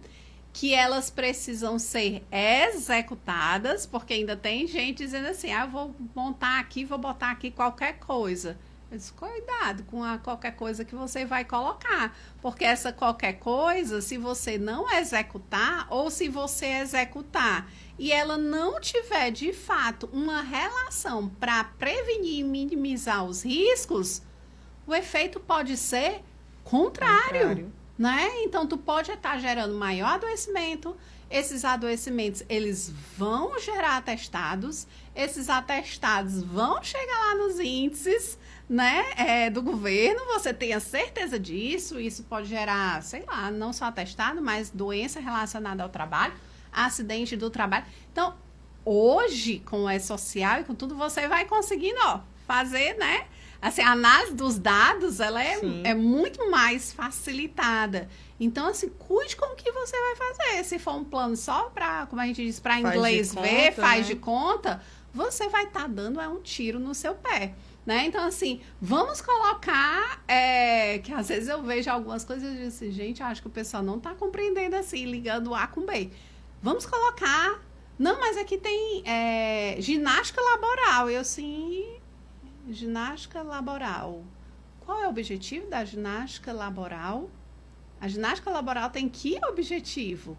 que elas precisam ser executadas, porque ainda tem gente dizendo assim, eu vou montar aqui, vou botar aqui qualquer coisa. Eu disse, cuidado com a qualquer coisa que você vai colocar, porque essa qualquer coisa, se você não executar, ou se você executar e ela não tiver, de fato, uma relação para prevenir e minimizar os riscos, o efeito pode ser contrário. Né? Então, tu pode estar gerando maior adoecimento. Esses adoecimentos, eles vão gerar atestados. Esses atestados vão chegar lá nos índices, né, do governo. Você tenha certeza disso. Isso pode gerar, sei lá, não só atestado, mas doença relacionada ao trabalho, acidente do trabalho. Então, hoje, com o E-Social e com tudo, você vai conseguindo, fazer, né? Assim, a análise dos dados, ela é muito mais facilitada. Então, assim, cuide com o que você vai fazer. Se for um plano só para, como a gente diz, para inglês ver, faz de conta, você vai estar dando um tiro no seu pé. Né? Então, assim, vamos colocar, que às vezes eu vejo algumas coisas e digo assim, gente, eu acho que o pessoal não está compreendendo assim, ligando A com B. Vamos colocar, não, mas aqui tem ginástica laboral. Eu, assim, ginástica laboral. Qual é o objetivo da ginástica laboral? A ginástica laboral tem que objetivo?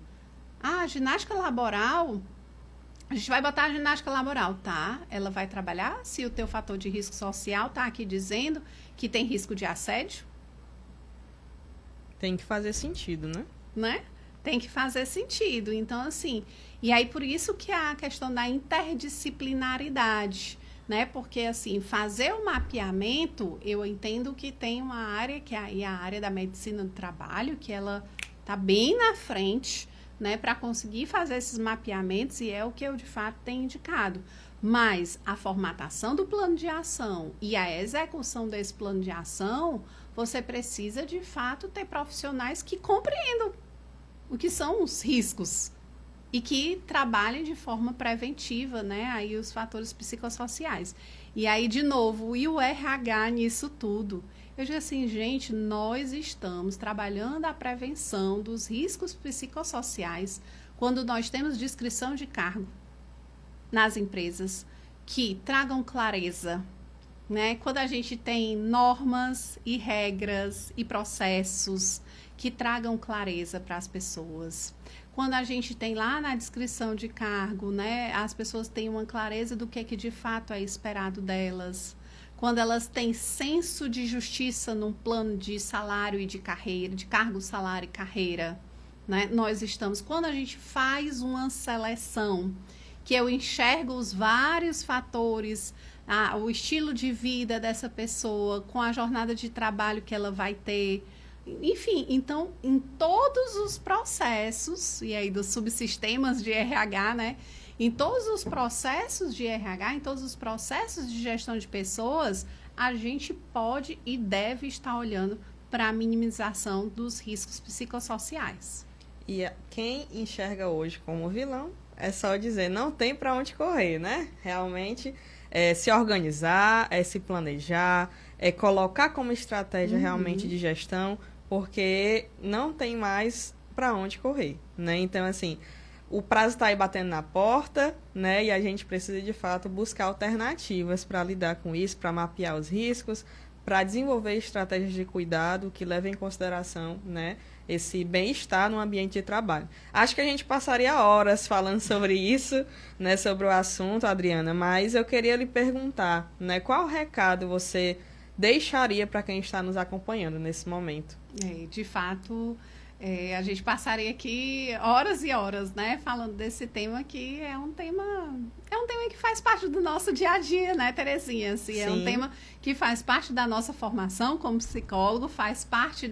A ginástica laboral... A gente vai botar a ginástica laboral, tá? Ela vai trabalhar se o teu fator de risco social tá aqui dizendo que tem risco de assédio? Tem que fazer sentido, Né? Tem que fazer sentido. Então, assim... E aí, por isso que a questão da interdisciplinaridade, né? Porque, assim, fazer o mapeamento, eu entendo que tem uma área, que é a área da medicina do trabalho, que ela tá bem na frente, né, para conseguir fazer esses mapeamentos, e é o que eu de fato tenho indicado. Mas a formatação do plano de ação e a execução desse plano de ação, você precisa de fato ter profissionais que compreendam o que são os riscos e que trabalhem de forma preventiva, né, aí os fatores psicossociais. E aí, de novo, e o RH nisso tudo? Eu digo assim, gente, nós estamos trabalhando a prevenção dos riscos psicossociais quando nós temos descrição de cargo nas empresas que tragam clareza, né? Quando a gente tem normas e regras e processos que tragam clareza para as pessoas. Quando a gente tem lá na descrição de cargo, né, as pessoas têm uma clareza do que de fato é esperado delas. Quando elas têm senso de justiça num plano de salário e de carreira, de cargo, salário e carreira, né? Nós estamos, quando a gente faz uma seleção, que eu enxergo os vários fatores, o estilo de vida dessa pessoa, com a jornada de trabalho que ela vai ter, Enfim, então, em todos os processos, e aí dos subsistemas de RH, né? Em todos os processos de RH, em todos os processos de gestão de pessoas, a gente pode e deve estar olhando para a minimização dos riscos psicossociais. E quem enxerga hoje como vilão, é só dizer, não tem para onde correr, né? Realmente, se organizar, se planejar, colocar como estratégia realmente de gestão, porque não tem mais para onde correr, né? Então, assim, o prazo está aí batendo na porta, né? E a gente precisa, de fato, buscar alternativas para lidar com isso, para mapear os riscos, para desenvolver estratégias de cuidado que levem em consideração, né, esse bem-estar no ambiente de trabalho. Acho que a gente passaria horas falando sobre isso, né, sobre o assunto, Adriana, mas eu queria lhe perguntar, né, qual recado você deixaria para quem está nos acompanhando nesse momento? De fato, a gente passaria aqui horas e horas, né, falando desse tema que é um tema que faz parte do nosso dia a dia, né, Terezinha? Assim, é um tema que faz parte da nossa formação como psicólogo, faz parte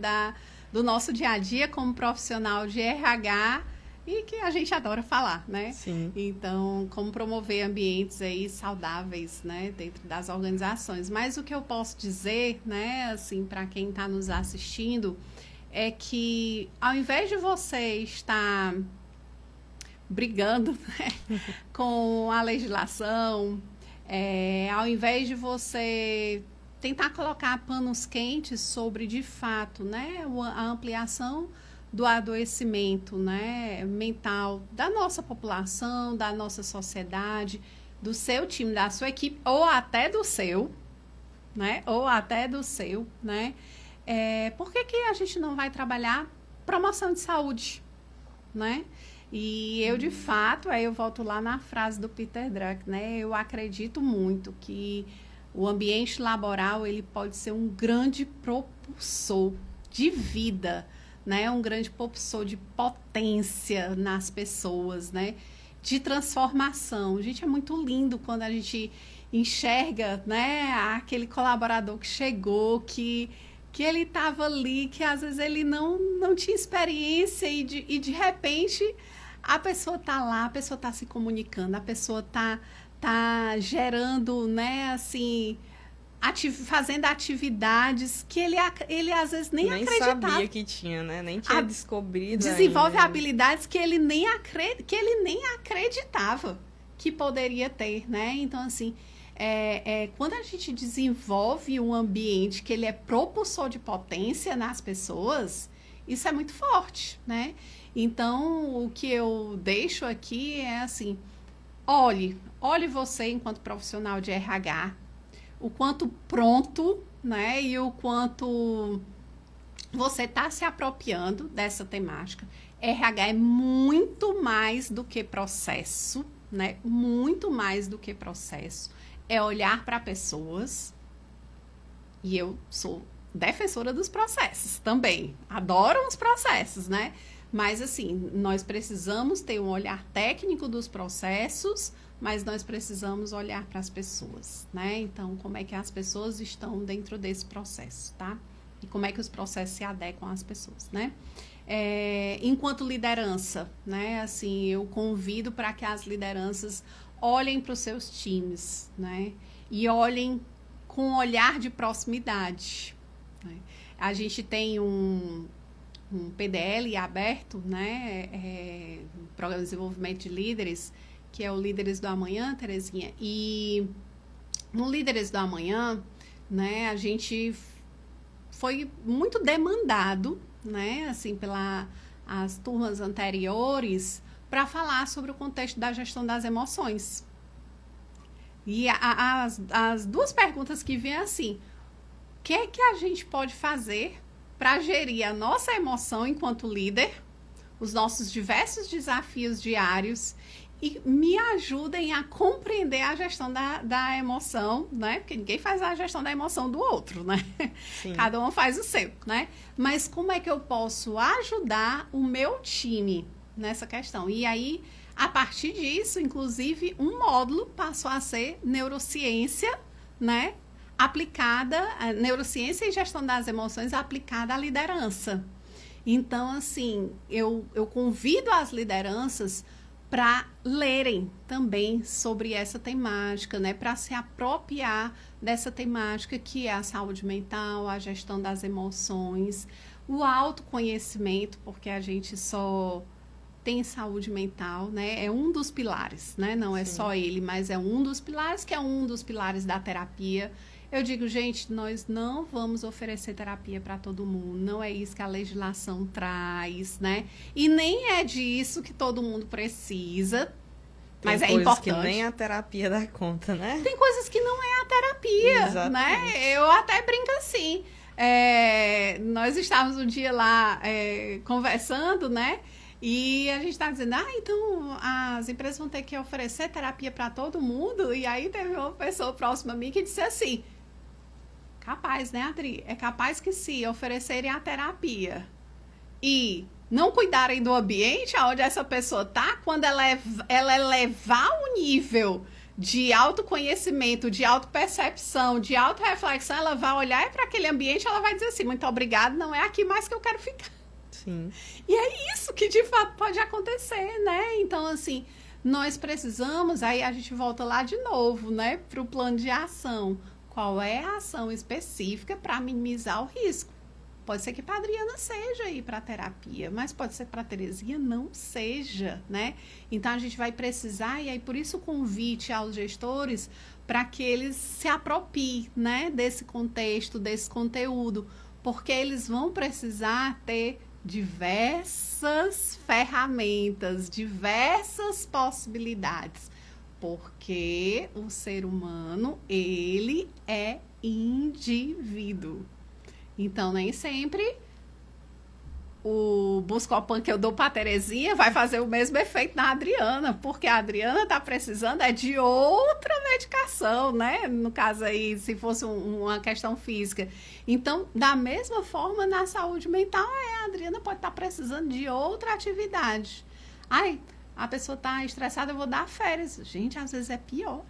do nosso dia a dia como profissional de RH e que a gente adora falar, né? Sim. Então, como promover ambientes aí saudáveis, né, dentro das organizações. Mas o que eu posso dizer, né, assim, para quem está nos assistindo, é que ao invés de você estar brigando, né, com a legislação, ao invés de você tentar colocar panos quentes sobre, de fato, né, a ampliação do adoecimento, né, mental da nossa população, da nossa sociedade, do seu time, da sua equipe, ou até do seu, né, por que a gente não vai trabalhar promoção de saúde, né? E eu, de fato, aí eu volto lá na frase do Peter Drucker, né? Eu acredito muito que o ambiente laboral, ele pode ser um grande propulsor de vida, né? Um grande propulsor de potência nas pessoas, né? De transformação. Gente, é muito lindo quando a gente enxerga, né, aquele colaborador que chegou, que ele estava ali, que às vezes ele não tinha experiência e de repente a pessoa está lá, a pessoa está se comunicando, a pessoa está gerando, né, assim, fazendo atividades que ele às vezes nem acreditava. Nem sabia que tinha, né? Nem tinha descobrido desenvolve ainda. habilidades que ele nem acreditava que poderia ter, né? Então, assim, quando a gente desenvolve um ambiente que ele é propulsor de potência nas pessoas, isso é muito forte, né? Então, o que eu deixo aqui é assim, olhe você enquanto profissional de RH, o quanto pronto, né? E o quanto você está se apropriando dessa temática. RH é muito mais do que processo, né? Muito mais do que processo. É olhar para pessoas, e eu sou defensora dos processos também, adoro os processos, né? Mas assim, nós precisamos ter um olhar técnico dos processos, mas nós precisamos olhar para as pessoas, né? Então, como é que as pessoas estão dentro desse processo, tá? E como é que os processos se adequam às pessoas, né? Enquanto liderança, né? Assim, eu convido para que as lideranças olhem para os seus times, né? E olhem com um olhar de proximidade, né? A gente tem um PDL aberto, né? Programa de Desenvolvimento de Líderes, que é o Líderes do Amanhã, Terezinha. E no Líderes do Amanhã, né? A gente foi muito demandado, né? Assim, as turmas anteriores, para falar sobre o contexto da gestão das emoções. E as duas perguntas que vêm assim, o que é que a gente pode fazer para gerir a nossa emoção enquanto líder, os nossos diversos desafios diários, e me ajudem a compreender a gestão da emoção, né? Porque ninguém faz a gestão da emoção do outro, né? Sim. Cada um faz o seu, né? Mas como é que eu posso ajudar o meu time nessa questão? E aí, a partir disso, inclusive, um módulo passou a ser neurociência, né? aplicada, a neurociência e gestão das emoções aplicada à liderança. Então, assim, eu convido as lideranças para lerem também sobre essa temática, né? Para se apropriar dessa temática que é a saúde mental, a gestão das emoções, o autoconhecimento, porque a gente só tem saúde mental, né? É um dos pilares, né? Não é só ele, mas é um dos pilares, que é um dos pilares da terapia. Eu digo, gente, nós não vamos oferecer terapia para todo mundo, não é isso que a legislação traz, né? E nem é disso que todo mundo precisa, mas é importante. Tem coisas que nem a terapia dá conta, né? Tem coisas que não é a terapia, exatamente, né? Eu até brinco assim. Nós estávamos um dia lá conversando, né? E a gente está dizendo, então as empresas vão ter que oferecer terapia para todo mundo. E aí teve uma pessoa próxima a mim que disse assim, capaz, né, Adri? É capaz que se oferecerem a terapia e não cuidarem do ambiente onde essa pessoa está, quando ela elevar o nível de autoconhecimento, de autopercepção, de autorreflexão, ela vai olhar para aquele ambiente e ela vai dizer assim, muito obrigada, não é aqui mais que eu quero ficar. Sim. E é isso que de fato pode acontecer, né? Então, assim, nós precisamos, aí a gente volta lá de novo, né, para o plano de ação. Qual é a ação específica para minimizar o risco? Pode ser que para a Adriana seja ir para a terapia, mas pode ser para a Terezinha não seja, né? Então, a gente vai precisar, e aí por isso o convite aos gestores para que eles se apropriem, né, desse contexto, desse conteúdo, porque eles vão precisar ter diversas ferramentas, diversas possibilidades, porque o ser humano, ele é indivíduo. Então, nem sempre o Buscopan que eu dou para a Terezinha vai fazer o mesmo efeito na Adriana, porque a Adriana está precisando de outra medicação, né? No caso aí, se fosse uma questão física. Então, da mesma forma, na saúde mental, a Adriana pode estar precisando de outra atividade. A pessoa está estressada, eu vou dar férias. Gente, às vezes é pior.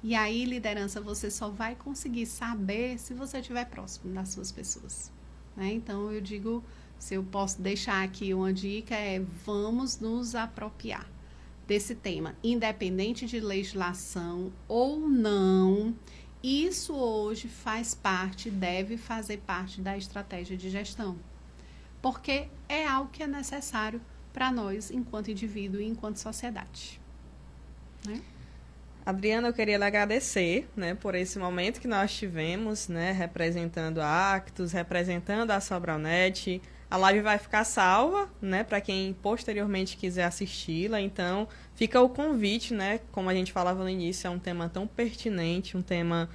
E aí, liderança, você só vai conseguir saber se você estiver próximo das suas pessoas. Né? Então, eu digo, se eu posso deixar aqui uma dica, vamos nos apropriar desse tema, independente de legislação ou não. Isso hoje faz parte, deve fazer parte da estratégia de gestão, porque é algo que é necessário para nós, enquanto indivíduo e enquanto sociedade. Né? Adriana, eu queria lhe agradecer, né, por esse momento que nós tivemos, né, representando a Actus, representando a Sobralnet. A live vai ficar salva, né, para quem posteriormente quiser assisti-la. Então, fica o convite, né, como a gente falava no início, é um tema tão pertinente, um tema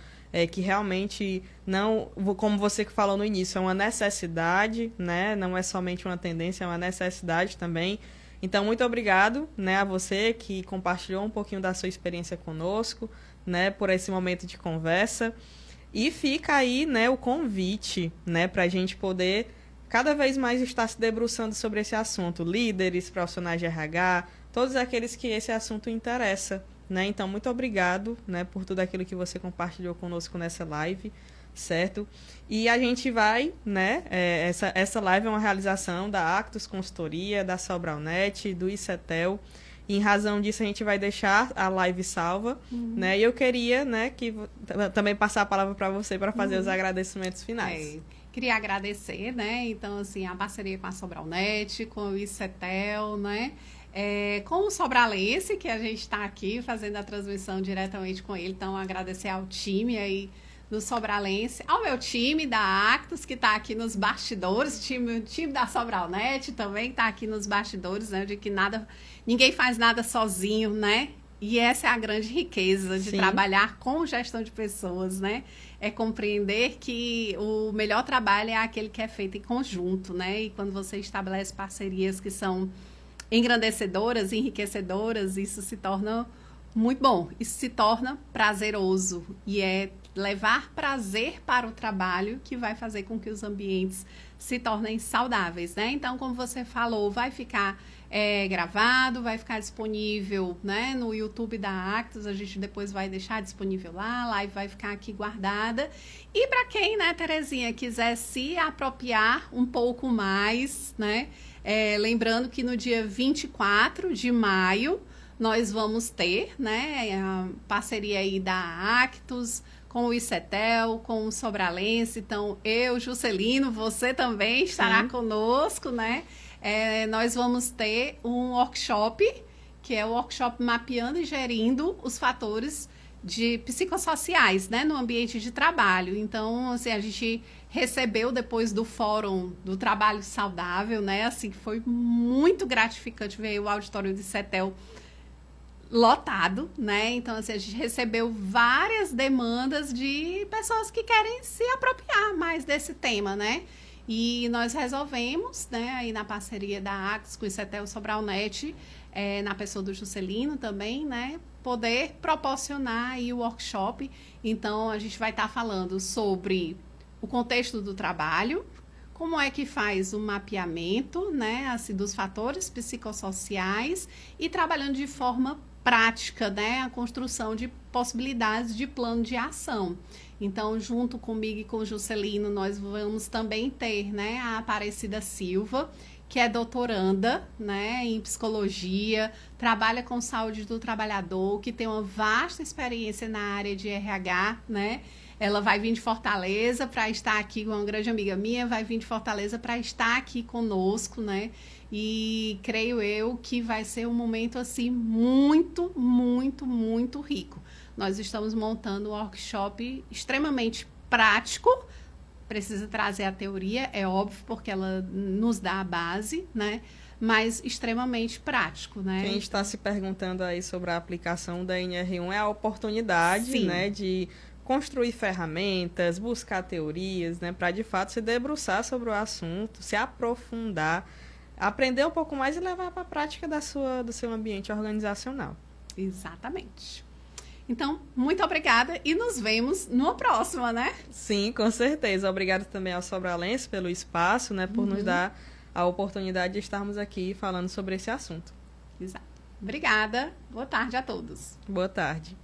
que realmente não, como você que falou no início, é uma necessidade, né, não é somente uma tendência, é uma necessidade também. Então, muito obrigado, né, a você que compartilhou um pouquinho da sua experiência conosco, né, por esse momento de conversa. E fica aí, né, o convite, né, para a gente poder cada vez mais estar se debruçando sobre esse assunto. Líderes, profissionais de RH, todos aqueles que esse assunto interessa, né? Então, muito obrigado, né, por tudo aquilo que você compartilhou conosco nessa live, certo? E a gente vai, né, essa live é uma realização da Actus Consultoria, da Sobralnet, do ICETEL. Em razão disso, a gente vai deixar a live salva, né? E eu queria, né, também passar a palavra para você para fazer os agradecimentos finais. Queria agradecer, né? Então, assim, a parceria com a Sobralnet, com o ICETEL, né? Com o Sobralense, que a gente está aqui fazendo a transmissão diretamente com ele. Então, agradecer ao time aí do Sobralense, ao meu time da Actus, que está aqui nos bastidores, o time da Sobralnet também está aqui nos bastidores, né? De que ninguém faz nada sozinho, né? E essa é a grande riqueza de trabalhar com gestão de pessoas, né? É compreender que o melhor trabalho é aquele que é feito em conjunto, né? E quando você estabelece parcerias que são engrandecedoras, enriquecedoras, isso se torna muito bom. Isso se torna prazeroso. E é levar prazer para o trabalho que vai fazer com que os ambientes se tornem saudáveis, né? Então, como você falou, vai ficar gravado, vai ficar disponível, né, no YouTube da Actus, a gente depois vai deixar disponível lá, a live vai ficar aqui guardada. E para quem, né, Terezinha, quiser se apropriar um pouco mais, né, lembrando que no dia 24 de maio nós vamos ter, né, a parceria aí da Actus com o ICETEL, com o Sobralense. Então, eu, Juscelino, você também estará conosco, né? Nós vamos ter um workshop, que é o workshop Mapeando e Gerindo os Fatores Psicossociais, né, no ambiente de trabalho. Então, assim, a gente recebeu depois do Fórum do Trabalho Saudável, né? Assim, foi muito gratificante ver o auditório do ICETEL lotado, né? Então, assim, a gente recebeu várias demandas de pessoas que querem se apropriar mais desse tema, né? E nós resolvemos, né, aí na parceria da Actus com o ICETEL Sobralnet, na pessoa do Juscelino também, né, poder proporcionar aí o workshop. Então, a gente vai estar falando sobre o contexto do trabalho, como é que faz o mapeamento, né, assim, dos fatores psicossociais e trabalhando de forma prática, né, a construção de possibilidades de plano de ação. Então, junto comigo e com o Juscelino, nós vamos também ter, né, a Aparecida Silva, que é doutoranda, né, em psicologia, trabalha com saúde do trabalhador, que tem uma vasta experiência na área de RH, né? Ela vai vir de Fortaleza para estar aqui, uma grande amiga minha, vai vir de Fortaleza para estar aqui conosco, né? E creio eu que vai ser um momento, assim, muito, muito, muito rico. Nós estamos montando um workshop extremamente prático, precisa trazer a teoria, é óbvio, porque ela nos dá a base, né? Mas extremamente prático, né? Quem está se perguntando aí sobre a aplicação da NR1 é a oportunidade, né, de construir ferramentas, buscar teorias, né, para de fato se debruçar sobre o assunto, se aprofundar, aprender um pouco mais e levar para a prática do seu ambiente organizacional. Exatamente. Então, muito obrigada e nos vemos numa próxima, né? Sim, com certeza. Obrigada também ao Sobralense pelo espaço, né, por nos dar a oportunidade de estarmos aqui falando sobre esse assunto. Exato. Obrigada. Boa tarde a todos. Boa tarde.